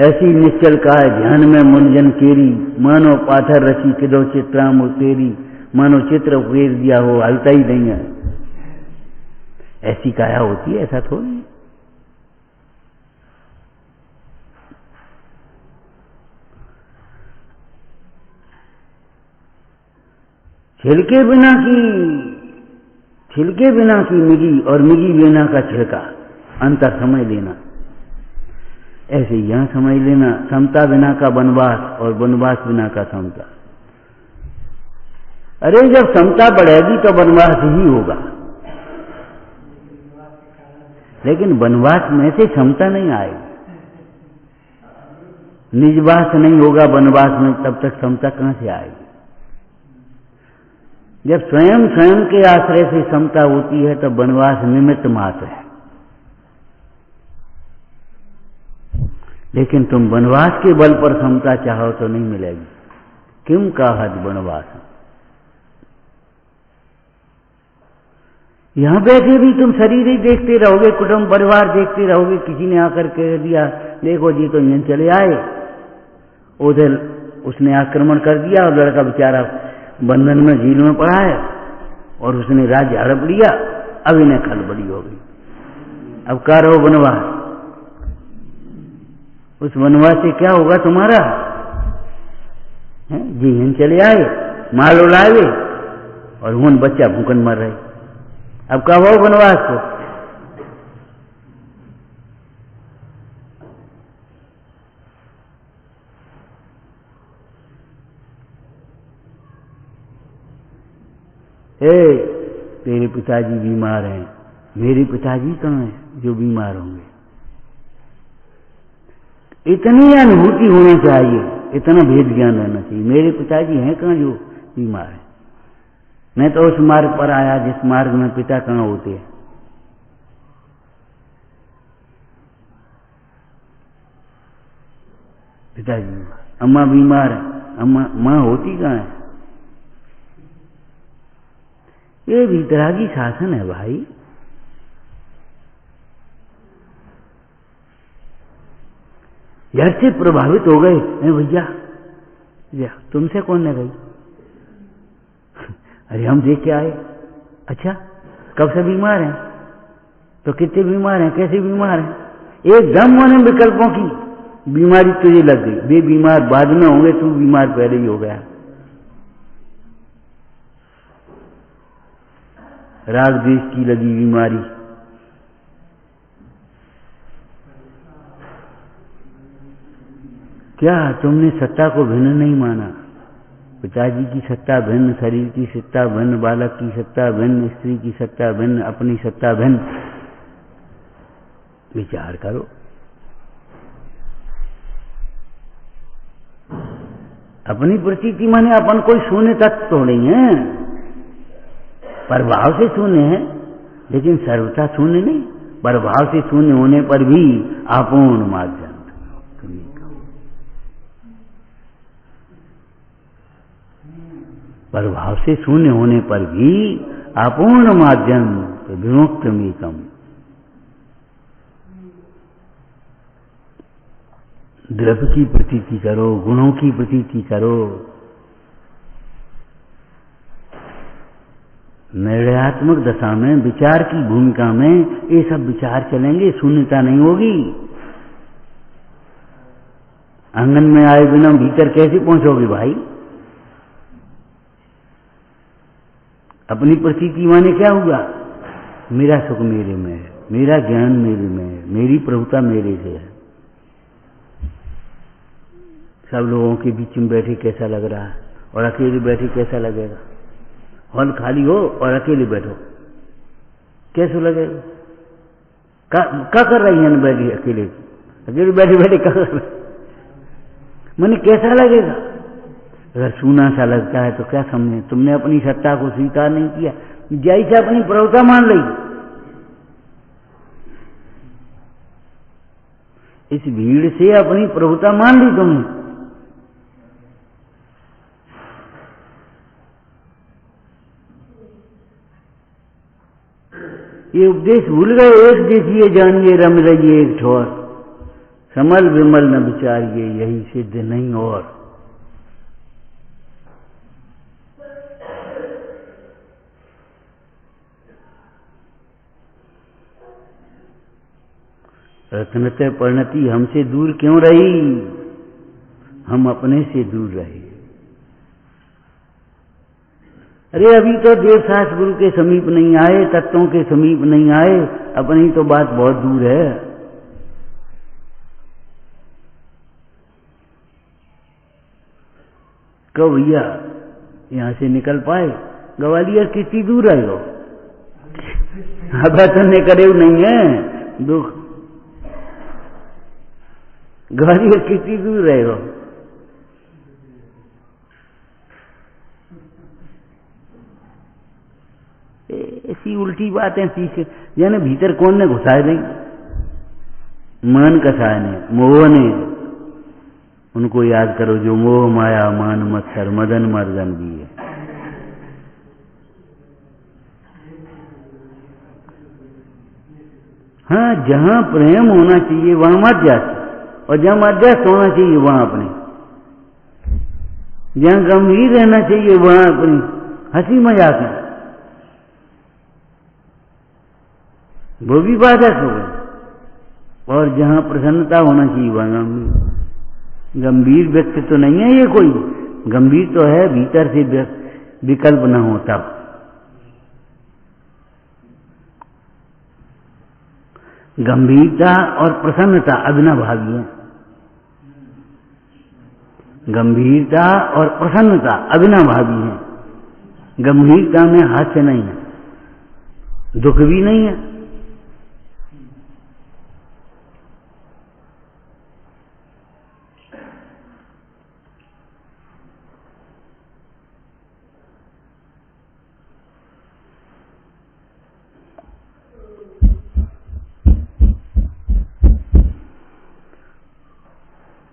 ऐसी निश्चल का ध्यान में मुंजन केरी, मानो पाथर रची किदो चित्राम तेरी, मानो चित्र उकेर दिया हो, हलता ही नहीं है। ऐसी काया होती है, ऐसा थोड़ी। छिलके बिना की मिगी और मिगी बिना का छिलका, अंतर समझ लेना। ऐसे यहां समझ लेना, समता बिना का वनवास और वनवास बिना का समता। अरे जब समता बढ़ेगी तो वनवास ही होगा, लेकिन वनवास में से समता नहीं आएगी। निजवास नहीं होगा वनवास में, तब तक समता कहां से आएगी? जब स्वयं के आश्रय से समता होती है तो वनवास निमित्त मात्र है। लेकिन तुम वनवास के बल पर समता चाहो तो नहीं मिलेगी। किम कहत वनवास। यहां बैठे भी तुम शरीर ही देखते रहोगे, कुटुंब परिवार देखते रहोगे। किसी ने आकर कह दिया देखो जी तो यहाँ चले आए, उधर उसने आक्रमण कर दिया और लड़का बेचारा बंधन में झील में पड़ा है और उसने राज्य हड़प लिया। अब इन्हें खलबली हो गई। अब क्या रहो वनवास, उस वनवास से क्या होगा तुम्हारा? जी हिंद चले आए, माल उड़ाए और हुन बच्चा भूखन मर रहे। अब क्या हो वनवास को? तेरे पिताजी बीमार हैं, मेरे पिताजी कहाँ हैं जो बीमार होंगे? इतनी अनुभूति होनी चाहिए, इतना भेद ज्ञान रहना चाहिए। मेरे पिताजी हैं कहाँ जो बीमार हैं? मैं तो उस मार्ग पर आया जिस मार्ग में पिता कहाँ होते हैं। पिताजी, अम्मा बीमार है, अम्मा माँ होती कहाँ है? ये वितरागी शासन है भाई। यार से प्रभावित हो गए भैया, तुमसे कौन ने गई? अरे हम देख के आए। अच्छा कब से बीमार हैं? तो कितने बीमार हैं, कैसे बीमार हैं? एकदम उन्हें विकल्पों की बीमारी तुझे लग गई। वे बीमार बाद में होंगे, तू बीमार पहले ही हो गया। राग द्वेष की लगी बीमारी। क्या तुमने सत्ता को भिन्न नहीं माना? पिताजी की सत्ता भिन्न, शरीर की सत्ता भिन्न, बालक की सत्ता भिन्न, स्त्री की सत्ता भिन्न, अपनी सत्ता भिन्न। विचार करो। अपनी प्रतीति माने अपन कोई शून्य तत्व तो नहीं है, प्रभाव से शून्य है, लेकिन सर्वथा शून्य नहीं। प्रभाव से शून्य होने पर भी अपूर्ण माध्यम, प्रभाव से शून्य होने पर भी अपूर्ण माध्यम विमुक्तमेकम। द्रव्य की प्रतीति करो, गुणों की प्रतीति करो। निर्णयात्मक दशा में, विचार की भूमिका में ये सब विचार चलेंगे, शून्यता नहीं होगी। आंगन में आए बिना भीतर कैसे पहुंचोगे भाई? अपनी प्रतीति माने क्या हुआ? मेरा सुख मेरे में है, मेरा ज्ञान मेरे में है, मेरी प्रभुता मेरे से है। सब लोगों के बीच में बैठे कैसा लग रहा है, और अकेले बैठे कैसा लगेगा? हॉल खाली हो और अकेले बैठो, कैसे लगेगा? क्या कर रही है बैठी अकेले? अकेले बैठे बैठे क्या कर रही? मैंने कैसा लगेगा? अगर सूना सा लगता है तो क्या समझे? तुमने अपनी सत्ता को स्वीकार नहीं किया, जैसे अपनी प्रभुता मान ली। इस भीड़ से अपनी प्रभुता मान ली तुमने। ये उपदेश भूल गए। एक देखिए जानिए रम रहिए एक ठोर, समल विमल न विचारिए यही सिद्ध नहीं और। रत्नतः परिणति हमसे दूर क्यों रही? हम अपने से दूर रहे। अरे अभी तो देवशास्त्र गुरु के समीप नहीं आए, तत्वों के समीप नहीं आए, अपनी तो बात बहुत दूर है। कब भैया यहां से निकल पाए? ग्वालियर कितनी दूर है? अब तुमने करे नहीं है दुख। ग्वालियर कितनी दूर रहेगा? ऐसी उल्टी बातें सीखे यानी भीतर कौन ने घुसाए नहीं? मन कसाए ने, मोह ने। उनको याद करो जो मोह माया मान मत्सर मदन मर्दन भी है। हाँ, जहां प्रेम होना चाहिए वहां मध्यस्थ, और जहां मध्यस्थ होना चाहिए वहां अपने, जहां गंभीर रहना चाहिए वहां अपनी हंसी मजाक है, वो भी बाधक हो गए। और जहां प्रसन्नता होना चाहिए वहां गंभीर व्यक्ति तो नहीं है ये कोई। गंभीर तो है भीतर से विकल्प न हो तब। गंभीरता और प्रसन्नता अविनाभावी है। गंभीरता और प्रसन्नता अविनाभावी है। गंभीरता में हास्य नहीं है, दुख भी नहीं है।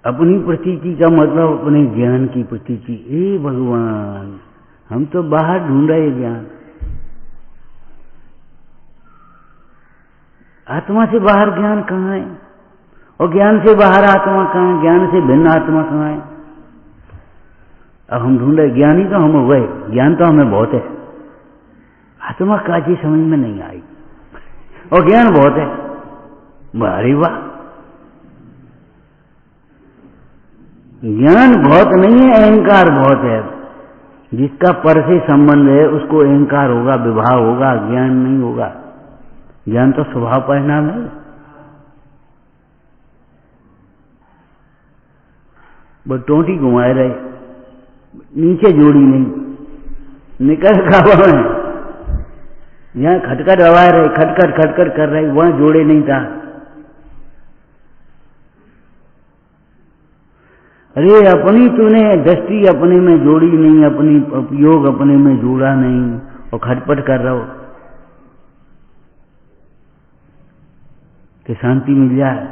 अपनी प्रतीति का मतलब अपने ज्ञान की प्रतीति। हे भगवान, हम तो बाहर ढूंढ रहे ज्ञान, आत्मा से बाहर ज्ञान कहाँ है? और ज्ञान से बाहर आत्मा कहाँ है? ज्ञान से भिन्न आत्मा कहाँ है? अब हम ढूंढ रहे, ज्ञानी तो हम हो गए, ज्ञान तो हमें बहुत है, आत्मा काजी समझ में नहीं आई। और ज्ञान बहुत है। अरे वाह, ज्ञान बहुत नहीं है, अहंकार बहुत है। जिसका पर से संबंध है उसको अहंकार होगा, विभाव होगा, ज्ञान नहीं होगा। ज्ञान तो स्वभाव परिणाम है। वो टोंटी घुमाए रहे, नीचे जोड़ी नहीं, निकल खावा है। यहाँ खटखट हवाए रहे, खटखट खटखट कर रहे, वहां जोड़े नहीं था। अरे अपनी तूने दृष्टि अपने में जोड़ी नहीं, अपनी उपयोग अपने में जोड़ा नहीं और खटपट कर रहा हो कि शांति मिल जाए,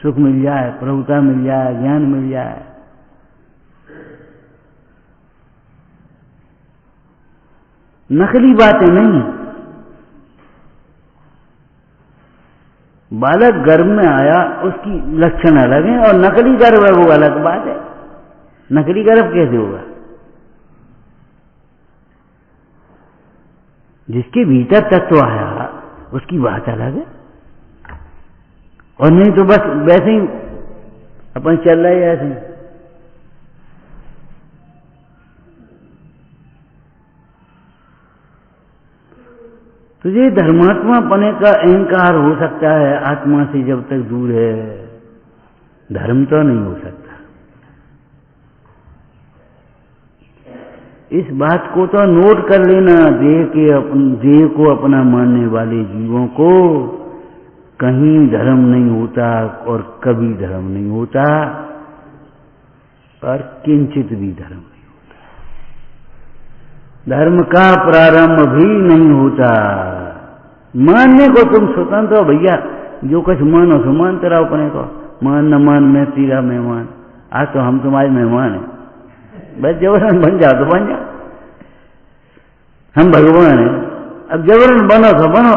सुख मिल जाए, प्रभुता मिल जाए, ज्ञान मिल जाए। नकली बातें नहीं। बालक गर्भ में आया उसकी लक्षण अलग है और नकली गर्भ है वो अलग बात है। नकली गर्भ कैसे होगा? जिसके भीतर तत्व आया उसकी बात अलग है। और नहीं तो बस वैसे ही अपन चल रहे हैं ऐसे ही। तुझे धर्मात्मा पने का अहंकार हो सकता है आत्मा से जब तक दूर है, धर्म तो नहीं हो सकता। इस बात को तो नोट कर लेना। देह को अपना मानने वाले जीवों को कहीं धर्म नहीं होता और कभी धर्म नहीं होता और किंचित भी धर्म नहीं होता। धर्म का प्रारंभ भी नहीं होता। मानने को तुम स्वतंत्र हो भैया, जो कुछ मानो सो मानते रहो अपने को। मान न मान मैं तेरा मेहमान, आज तो हम तुम्हारे मेहमान हैं, बस जबरन बन जाओ तो बन जाओ। हम भगवान हैं, अब जबरन बनो तो बनो।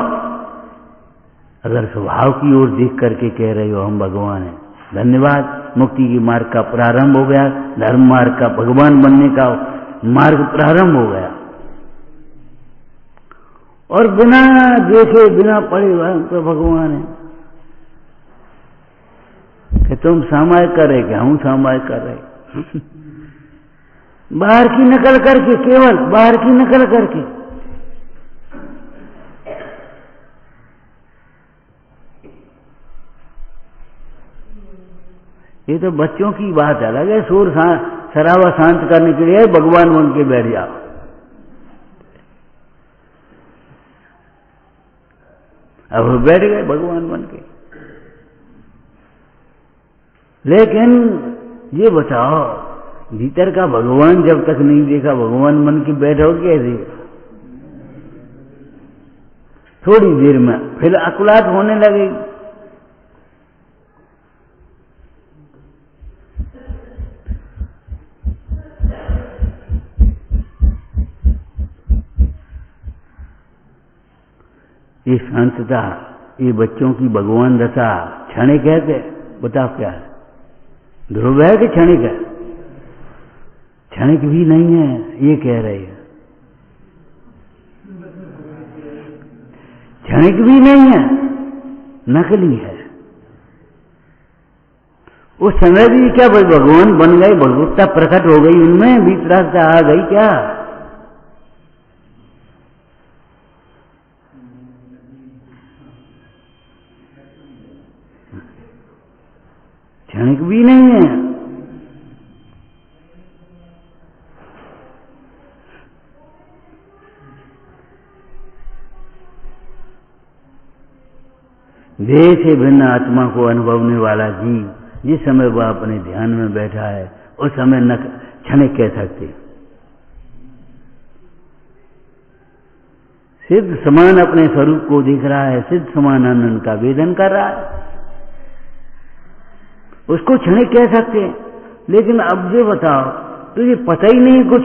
अगर स्वभाव की ओर देख करके कह रहे हो हम भगवान हैं, धन्यवाद, मुक्ति की मार्ग का प्रारंभ हो गया। धर्म मार्ग का, भगवान बनने का मार्ग प्रारंभ हो गया। और बिना देखे बिना पढ़े हम तो भगवान है कि तुम सामायिक कर रहे, क्या हम सामायिक कर रहे। बाहर की नकल करके, केवल बाहर की नकल करके। ये तो बच्चों की बात अलग है। शोर शराबा शांत करने के लिए भगवान बन के बैठ जाओ। अब बैठ गए भगवान बन के। लेकिन ये बताओ, भीतर का भगवान जब तक नहीं देखा, भगवान बन के बैठोगे कैसे? थोड़ी देर में फिर अकुलाहट होने लगेगी। ये शांतता, ये बच्चों की भगवान दशा क्षणिक है कि बताओ क्या है? ध्रुव है कि क्षणिक है? क्षणिक भी नहीं है, ये कह रहे हैं। क्षणिक भी नहीं है, नकली है। उस समय भी क्या भगवान बन गए, भगवत्ता प्रकट हो गई उनमें, वितरागता आ गई क्या? क्षणिक भी नहीं है। देह से भिन्न आत्मा को अनुभवने वाला जीव जिस समय वह अपने ध्यान में बैठा है उस समय न क्षणिक कह सकते। सिद्ध समान अपने स्वरूप को देख रहा है, सिद्ध समान आनंद का वेदन कर रहा है, उसको क्षणिक कह सकते हैं। लेकिन अब ये बताओ, तुझे पता ही नहीं कुछ।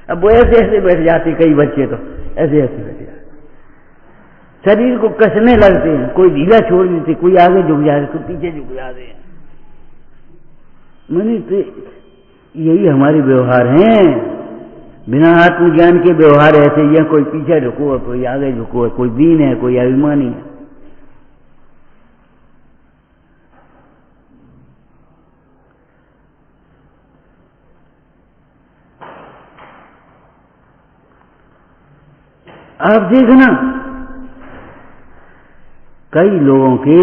अब वो ऐसे ऐसे बैठ जाते, कई बच्चे तो ऐसे ऐसे बैठ जाते, शरीर को कसने लगते हैं। कोई ढीला छोड़ देते, कोई आगे झुक जाते, कोई पीछे झुक जाते हैं। मैंने तो यही हमारे व्यवहार हैं। बिना आत्मज्ञान के व्यवहार ऐसे ही है, कोई पीछे झुको है, कोई आगे झुको है, कोई दीन है, कोई अभिमानी है। आप देखना कई लोगों के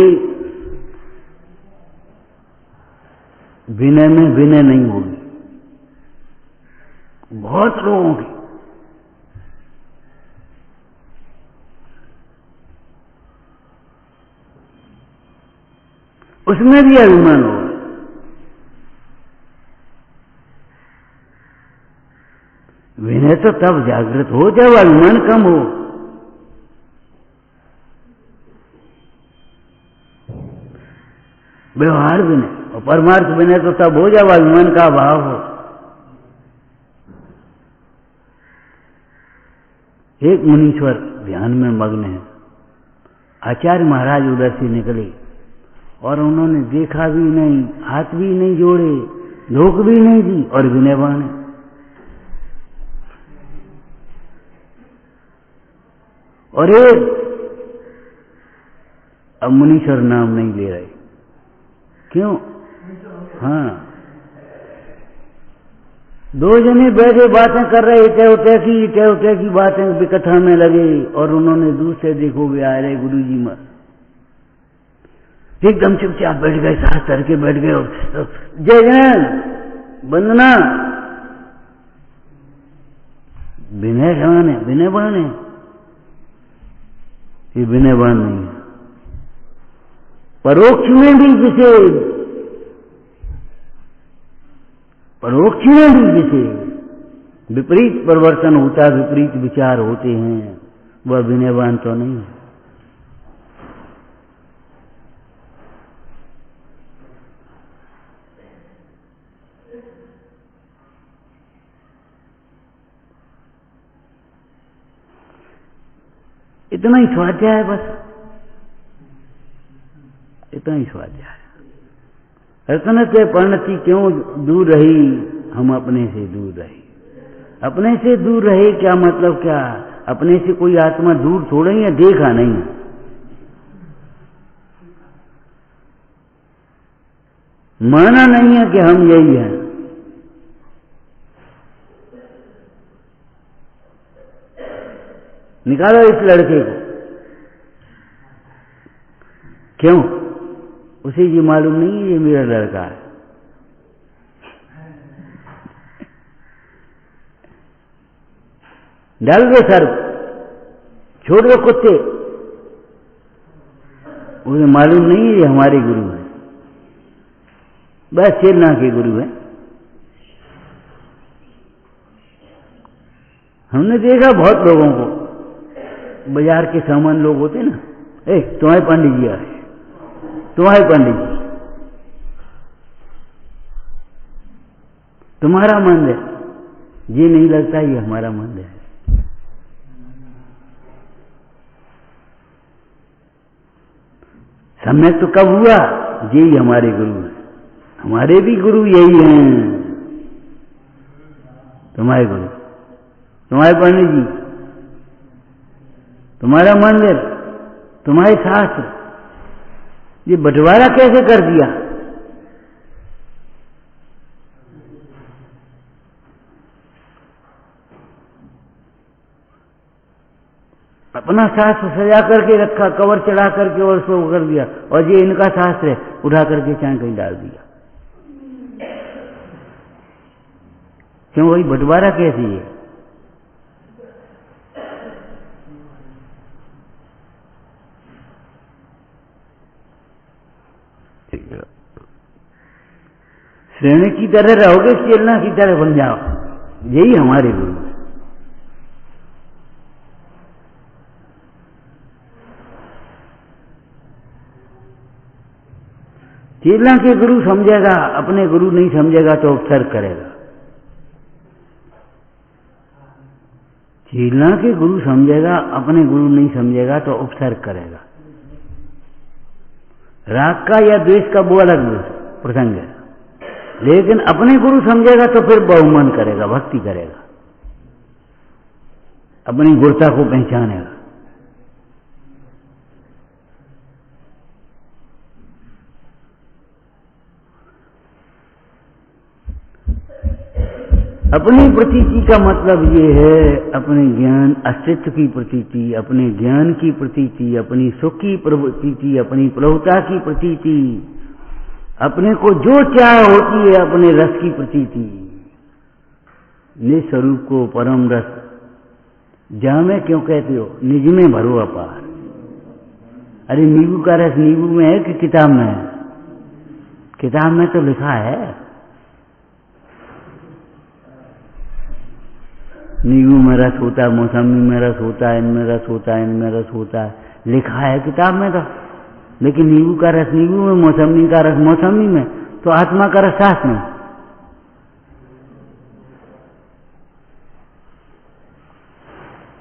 विनय में विनय नहीं होगी, बहुत लोगों की। उसमें भी अभिमान होगा। विनय तो तब जागृत हो जब अभिमान कम हो। व्यवहार विनय और परमार्थ विनय तो तब हो जब अभिमान का अभाव हो। एक मुनीश्वर ध्यान में मग्न है। आचार्य महाराज उधर से निकले और उन्होंने देखा भी नहीं, हाथ भी नहीं जोड़े, धोख भी नहीं दी और विनयवान है। और एक अब मुनीश्वर नाम नहीं ले रहे, क्यों? हाँ, दो जने बैठे बातें कर रहे, इटे की बातें विकथा में लगे और उन्होंने दूर से देखोगे आ रहे गुरु जी मत, एकदम चुपचाप बैठ गए, साथ करके बैठ गए और जय जैन वंदना। विनयवान है, विनयवान है, ये विनयवान नहीं है। परोक्ष में भी जिसे विपरीत परिवर्तन होता है, विपरीत विचार होते हैं, वह विनयवान तो नहीं है। इतना ही स्वाध्याय है, बस इतना ही स्वाध्याय। रत्न से परिणति क्यों दूर रही, हम अपने से दूर रहे। अपने से दूर रहे क्या मतलब? क्या अपने से कोई आत्मा दूर थोड़ा ही है, देखा नहीं। माना नहीं है कि हम यही हैं। निकालो इस लड़के को, क्यों? उसे ये मालूम नहीं है ये मेरा लड़का है। डाल दो सर, छोड़ दो कुत्ते, उसे मालूम नहीं है ये हमारे गुरु है, बस चेलना के गुरु है। हमने देखा बहुत लोगों को, बाजार के सामान लोग होते ना, तुम्हारे पंडित जी आए, तुम्हारे पंडित जी, तुम्हारा मंदिर, ये नहीं लगता ये हमारा मंदिर है। समय तो कब हुआ? यही हमारे गुरु है, हमारे भी गुरु यही हैं। तुम्हारे गुरु, तुम्हारे पंडित जी, तुम्हारा मंदिर, तुम्हारे शास्त्र, ये बंटवारा कैसे कर दिया? अपना शास्त्र सजा करके रखा, कवर चढ़ा करके और उसको कर दिया, और ये इनका शास्त्र है, उठा करके चाहे कहीं डाल दिया। क्यों भाई, बंटवारा कैसी है? श्रेणी की तरह रहोगे, चेलना की तरह बन जाओ, यही हमारे गुरु है। चेलना के गुरु समझेगा, अपने गुरु नहीं समझेगा तो उपसर्ग करेगा। चेलना के गुरु समझेगा, अपने गुरु नहीं समझेगा तो उपसर्ग करेगा। राग का या द्वेष का वो अलग प्रसंग है, लेकिन अपने गुरु समझेगा तो फिर बहुमान करेगा, भक्ति करेगा। अपनी गुरता को पहचानेगा। अपनी प्रतीति का मतलब ये है अपने ज्ञान अस्तित्व की प्रतीति, अपने ज्ञान की प्रतीति, अपनी सुख की प्रतीति, अपनी प्रभुता की प्रतीति, अपने को जो चाह होती है अपने रस की प्रतीति। निज स्वरूप को परम रस जामे क्यों कहते हो, निज में भरो अपार। अरे नींबू का रस नींबू में है कि किताब में है? किताब में तो लिखा है नींबू में रस होता है, मौसमी में रस होता है, इनमें रस होता है, इनमें रस होता है, लिखा है किताब में तो। लेकिन नींबू का रस नींबू में, मौसमी का रस मौसमी में, तो आत्मा का रस शास्त्र में।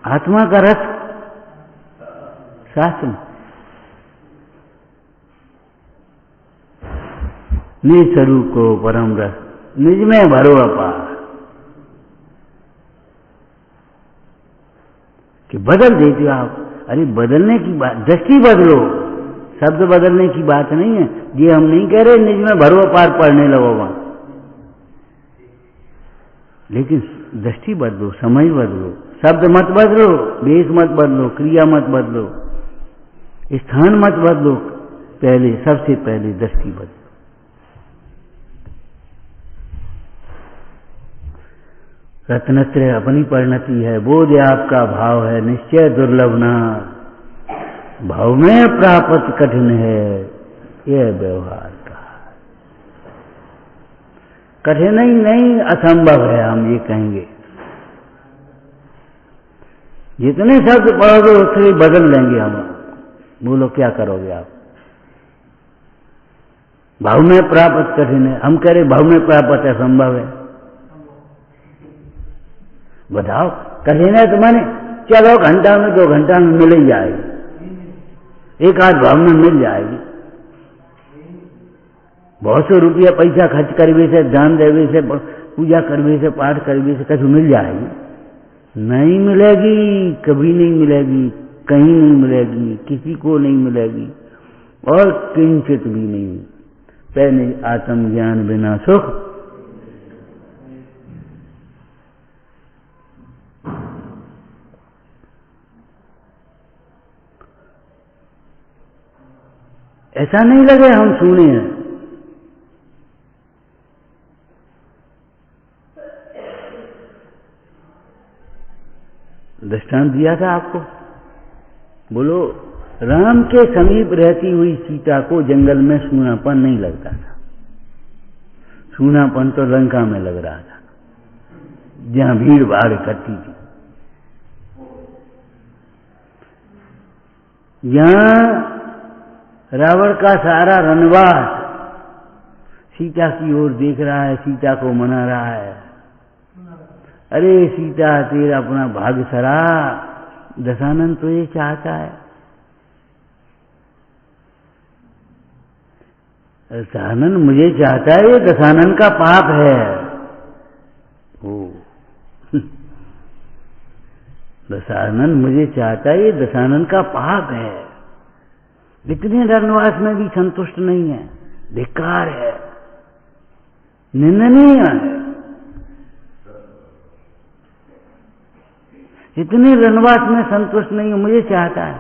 आत्मा का रस शास्त्र में। निज स्वरूप को परम रस निज में भरो अपार। कि बदल देते हो आप। अरे बदलने की बात, दृष्टि बदलो, शब्द बदलने की बात नहीं है। ये हम नहीं कह रहे निज में भरो अपार पढ़ने लगो वहां, लेकिन दृष्टि बदलो, समझ बदलो, शब्द मत बदलो, वेश मत बदलो, क्रिया मत बदलो, स्थान मत बदलो, पहले सबसे पहले दृष्टि बदलो। रत्नत्रय अपनी परिणति है, बोध आपका भाव है, निश्चय दुर्लभ ना, भाव में प्राप्त कठिन है, यह व्यवहार का कठिन ही नहीं असंभव है, हम ये कहेंगे। जितने शब्द पढ़ोगे उतने बदल लेंगे हम। बोलो क्या करोगे आप? भाव में प्राप्त कठिन है, हम कह रहे भाव में प्राप्त असंभव है। बताओ कठिन है तो माने चलो घंटा में 2 घंटा में मिल ही जाएगी, एक आध भाव में मिल जाएगी। बहुत सौ रुपया पैसा खर्च करवे से, दान देवे से, पूजा करवे से, पाठ करवे से कभी मिल जाएगी? नहीं मिलेगी, कभी नहीं मिलेगी, कहीं नहीं मिलेगी, किसी को नहीं मिलेगी, और किंचित भी नहीं। पहले आत्मज्ञान बिना सुख। ऐसा नहीं लगे हम सुने हैं। दृष्टांत दिया था आपको। बोलो राम के समीप रहती हुई सीता को जंगल में सूनापन नहीं लगता था। सूनापन तो लंका में लग रहा था, जहां भीड़ भाड़ इकट्ठी थी। यहां रावण का सारा रनवास सीता की ओर देख रहा है, सीता को मना रहा है। अरे सीता तेरा अपना भाग्य सरा, दशानन तो ये चाहता है। दशानन मुझे चाहता है, ये दशानन का पाप है। ओ दशानन मुझे चाहता है, ये दशानन का पाप है। इतने रनवास में भी संतुष्ट नहीं है, धिक्कार है, निंदनीय है। इतने रनवास में संतुष्ट नहीं है, मुझे चाहता है।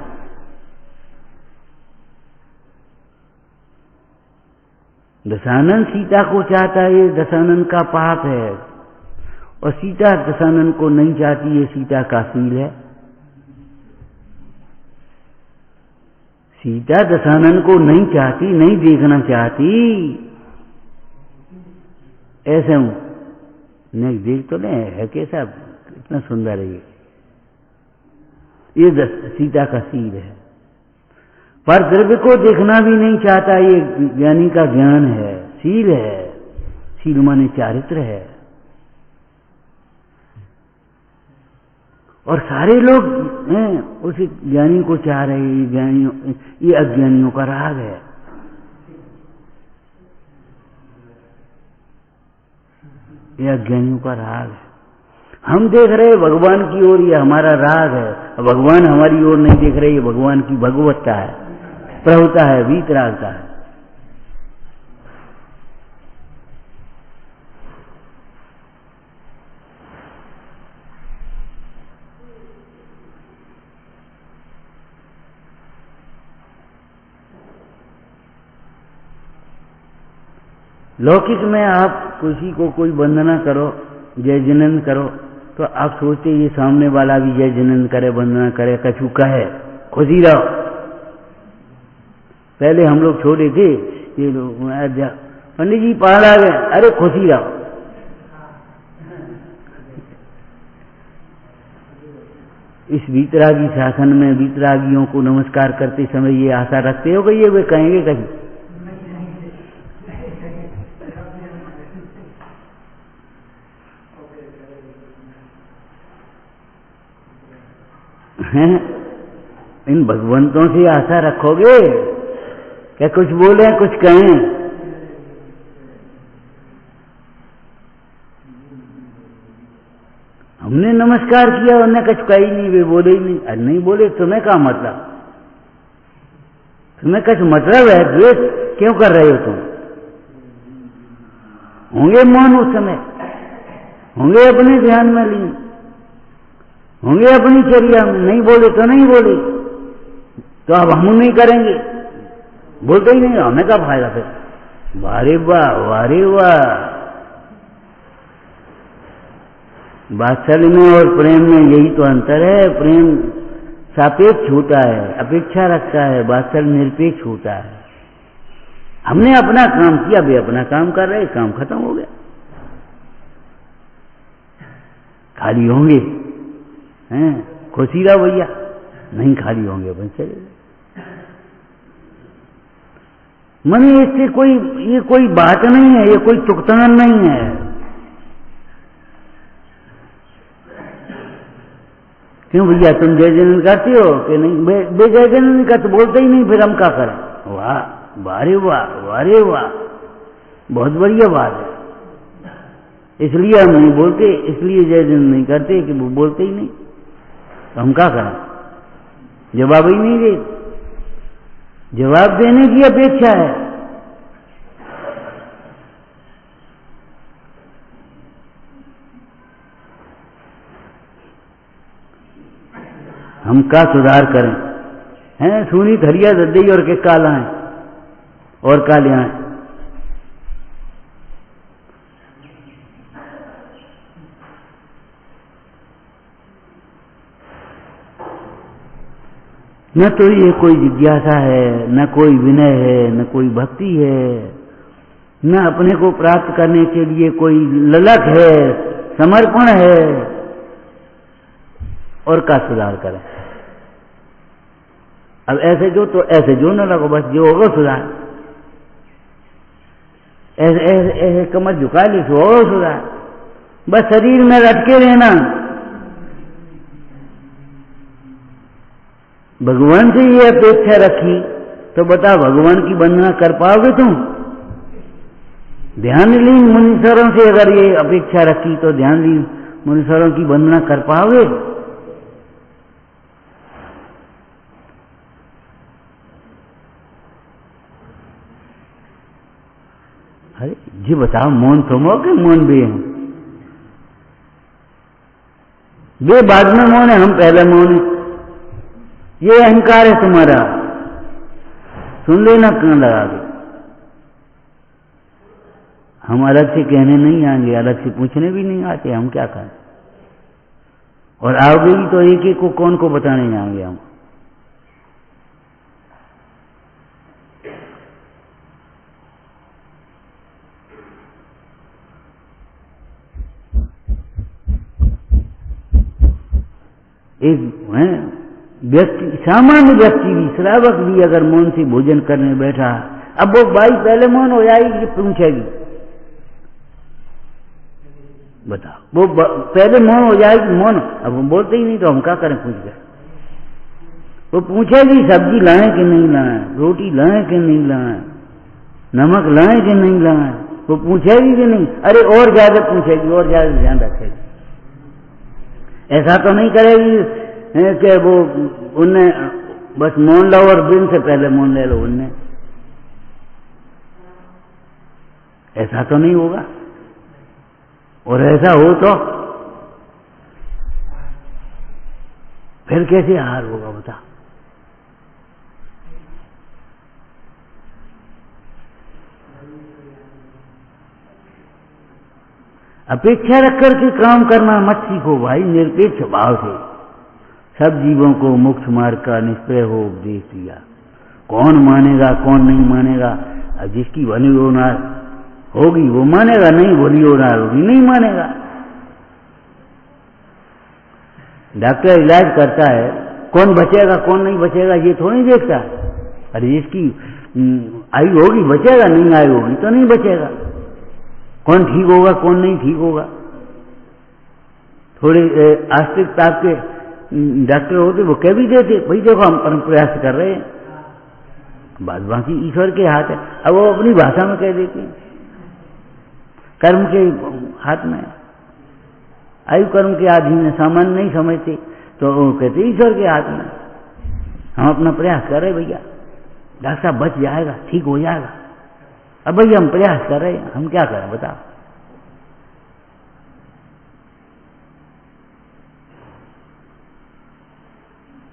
दशानन सीता को चाहता है, ये दशानन का पाप है। और सीता दशानन को नहीं चाहती, ये सीता का शील है। सीता दशानन को नहीं चाहती, नहीं देखना चाहती। ऐसे हूं नहीं देख तो नहीं है, कैसा इतना सुंदर है ये सीता का शील है। पर द्रव्य को देखना भी नहीं चाहता, ये ज्ञानी का ज्ञान है, शील है। शील माने चारित्र है। और सारे लोग हैं उस ज्ञानी को चाह रहे हैं। ये ज्ञानियों, ये अज्ञानियों का राग है। ये अज्ञानियों का राग है। हम देख रहे भगवान की ओर, ये हमारा राग है। भगवान हमारी ओर नहीं देख रहे, ये भगवान की भगवत्ता है, प्रभुता है, वीतरागता है। लौकिक में आप किसी को कोई वंदना करो, जय जिनेन्द्र करो, तो आप सोचते ये सामने वाला भी जय जिनेन्द्र करे, वंदना करे, कछु कहे, खुशी रहो। पहले हम लोग छोटे थे, ये लोग पंडित जी पहाड़ आ गए, अरे खुशी रहो। इस वीतरागी शासन में वीतरागियों को नमस्कार करते समय ये आशा रखते हो कि ये वे कहेंगे कहीं? इन भगवंतों से आशा रखोगे क्या कुछ बोले कुछ कहें? हमने नमस्कार किया, उन्हें कुछ कही नहीं, वे बोले ही नहीं। अरे नहीं बोले, तुम्हें क्या मतलब? तुम्हें कुछ मतलब है? द्वेष क्यों कर रहे हो तुम? होंगे मौन उस समय, होंगे अपने ध्यान में लीन, होंगे अपनी चर्या में, नहीं बोले तो नहीं बोले, तो अब हम नहीं करेंगे, बोलते ही नहीं, हमें क्या फायदा फिर? वारे वाह, वारे वाह। वात्सल्य में और प्रेम में यही तो अंतर है। प्रेम सापेक्ष होता है, अपेक्षा रखता है, वात्सल्य निरपेक्ष होता है। हमने अपना काम किया, वे अपना काम कर रहे, काम खत्म हो गया। खाली होंगे हैं, खुशी रहो भैया, नहीं खाली होंगे अपन चले। मने इससे कोई, ये कोई बात नहीं है, ये कोई तुकतान नहीं है। क्यों भैया तुम जय जिनेन्द्र करते हो कि नहीं? बे जय जिनेन्द्र का तो बोलते ही नहीं, फिर हम क्या करें? वाह, वारे वाह, वारे वाह, बहुत बढ़िया बात है। इसलिए हम नहीं बोलते, इसलिए जय जिनेन्द्र नहीं करते कि वो बोलते ही नहीं, तो हम क्या करें? जवाब ही नहीं दे, जवाब देने की अपेक्षा है। हम का सुधार करें? हैं सुनी धरिया दद्दई और के काला है और काले हैं। न तो ये कोई जिज्ञासा है, न कोई विनय है, न कोई भक्ति है, न अपने को प्राप्त करने के लिए कोई ललक है, समर्पण है। और का सुधार करें? अब ऐसे जो तो ऐसे जो न लगो, बस जो होगा सुधार। ऐसे ऐसे ऐसे कमर झुका ली तो होगा सुधार। बस शरीर में रटके रहना। भगवान से ये अपेक्षा रखी तो बता भगवान की वंदना कर पाओगे तुम? ध्यान लीन मुनीश्वरों से अगर ये अपेक्षा रखी तो ध्यान लीन मुनीश्वरों की वंदना कर पाओगे? अरे जी बताओ, मौन तुम हो कि मौन भी है? वे बाद में मौन है, हम पहले मौन है। ये अहंकार है तुम्हारा, सुन लेना कान लगा के। हम अलग से कहने नहीं आएंगे, अलग से पूछने भी नहीं आते, हम क्या करें? और आओगे भी तो एक एक को कौन को बताने जाएंगे हम? एक व्यक्ति, सामान्य व्यक्ति भी, श्रावक भी अगर मौन से भोजन करने बैठा, अब वो बाई पहले मौन हो जाएगी कि पूछेगी? बताओ, वो पहले मौन हो जाएगी, मौन। अब हम बोलते ही नहीं तो हम क्या करें? पूछ गए वो पूछेगी सब्जी लाएं कि नहीं लाएं, रोटी लाएं कि नहीं लाएं, नमक लाएं कि नहीं लाएं, वो पूछेगी कि नहीं? अरे और ज्यादा पूछेगी, और ज्यादा ध्यान रखेगी। ऐसा तो नहीं करेगी कि वो उनने बस मोन लो और दिन से पहले मोन ले लो उनने, ऐसा तो नहीं होगा। और ऐसा हो तो फिर कैसे हार होगा बता। अपेक्षा रख करके काम करना मत सीखो भाई, निरपेक्ष भाव से। सब जीवों को मोक्ष मार्ग का निष्प्रय हो उपदेश दिया। कौन मानेगा कौन नहीं मानेगा, अब जिसकी भली होना होगी वो मानेगा, नहीं भली होना होगी नहीं मानेगा। डॉक्टर इलाज करता है, कौन बचेगा कौन नहीं बचेगा ये थोड़ी देखता। अरे जिसकी आयु होगी बचेगा, नहीं आयु होगी तो नहीं बचेगा। कौन ठीक होगा कौन नहीं ठीक होगा। थोड़े आस्तिक ताप के डॉक्टर होते वो कह भी देते भाई देखो हम परम प्रयास कर रहे हैं, बाद बाकी ईश्वर के हाथ है। अब वो अपनी भाषा में कह देते हैं कर्म के हाथ में, आयु कर्म के अधीन है, सामान्य नहीं समझते तो वो कहते ईश्वर के हाथ में। हम अपना प्रयास कर रहे भैया, डॉक्टर साहब बच जाएगा ठीक हो जाएगा। अब भैया हम प्रयास कर रहे हैं, हम क्या करें बताओ।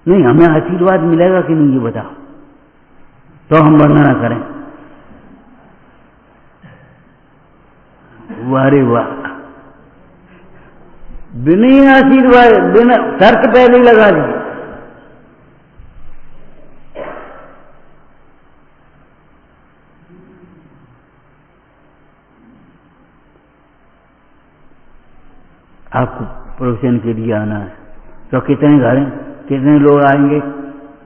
नहीं हमें आशीर्वाद मिलेगा कि नहीं ये बताओ, तो हम वर्णना करें। वारे वाह, बिना आशीर्वाद बिना शर्त पहले ही लगा दी। आपको प्रोफेशन के लिए आना है तो कितने घर हैं, कितने लोग आएंगे,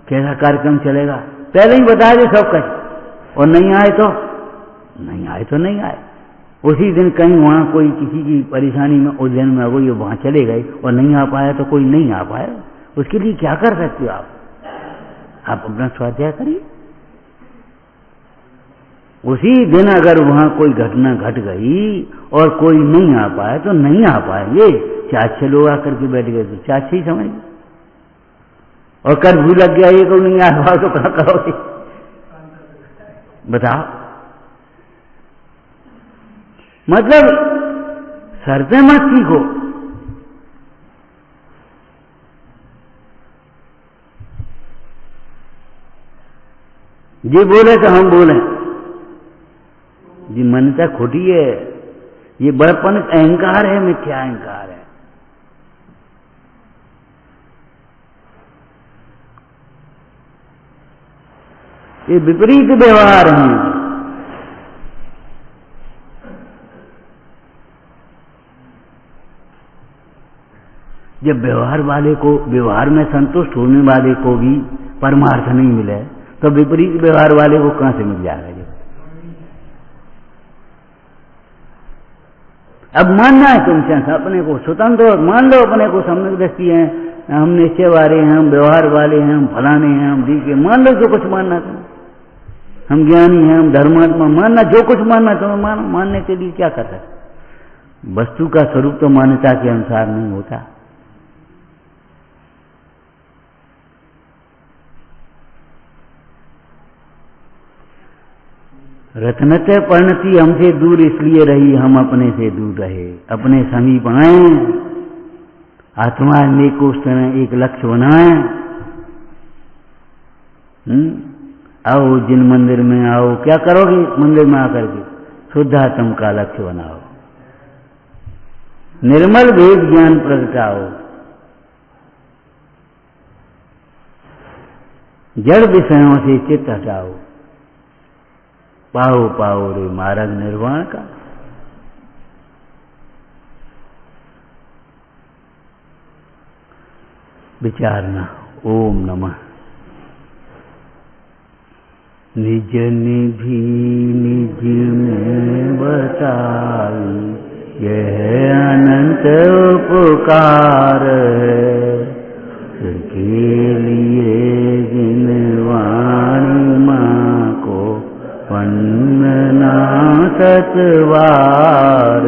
कैसा कार्यक्रम चलेगा, पहले ही बता दे सब कुछ। और नहीं आए तो नहीं आए। उसी दिन कहीं वहां कोई किसी की परेशानी में उज्जैन में हो गई, वहां चले गए और नहीं आ पाया तो कोई नहीं आ पाया, उसके लिए क्या कर सकते हो आप अपना स्वाध्याय करिए। उसी दिन अगर वहां कोई घटना घट गई और कोई नहीं आ पाया तो नहीं आ पाएंगे। 4-6 लोग आकर के बैठ गए तो 4-6 ही समझ, और कर्फ्यू लग गया ये तो नहीं आ पाया तो क्या करोगे बताओ। मतलब शर्तें मत सीखो। ये बोले तो हम बोले, ये मान्यता खोटी है, ये बड़पन अहंकार है, मिथ्या अहंकार है। ये विपरीत व्यवहार हैं। जब व्यवहार वाले को, व्यवहार में संतुष्ट होने वाले को भी परमार्थ नहीं मिले तो विपरीत व्यवहार वाले को कहां से मिल जाएगा। जब अब मानना है तुमसे अपने को स्वतंत्र, मान लो अपने को सम्यक दृष्टि है, हम निश्चय वाले हैं, हम व्यवहार वाले हैं, हम फलाने हैं, हम दी के, मान लो जो कुछ मानना तुम, हम ज्ञानी हैं, हम धर्मात्मा, मानना जो कुछ मानना तुम्हें मानो। मानने के लिए क्या कर सकते। वस्तु का स्वरूप तो मान्यता के अनुसार नहीं होता। रत्नते परिणति हमसे दूर इसलिए रही, हम अपने से दूर रहे, अपने समीप आए, आत्मा नेको एक लक्ष्य बनाए। आओ जिन मंदिर में आओ, क्या करोगे मंदिर में आकर के, शुद्धात्म का लक्ष्य बनाओ, निर्मल वेद ज्ञान प्रगटाओ, जड़ विषयों से चित्त हटाओ, पाओ पाओ रे मार्ग निर्वाण का। विचारना। ओम नमः। निज निधि निज में बताई, यह अनंत उपकार है, के लिए जिन वाणी मां को वंदना सतवार।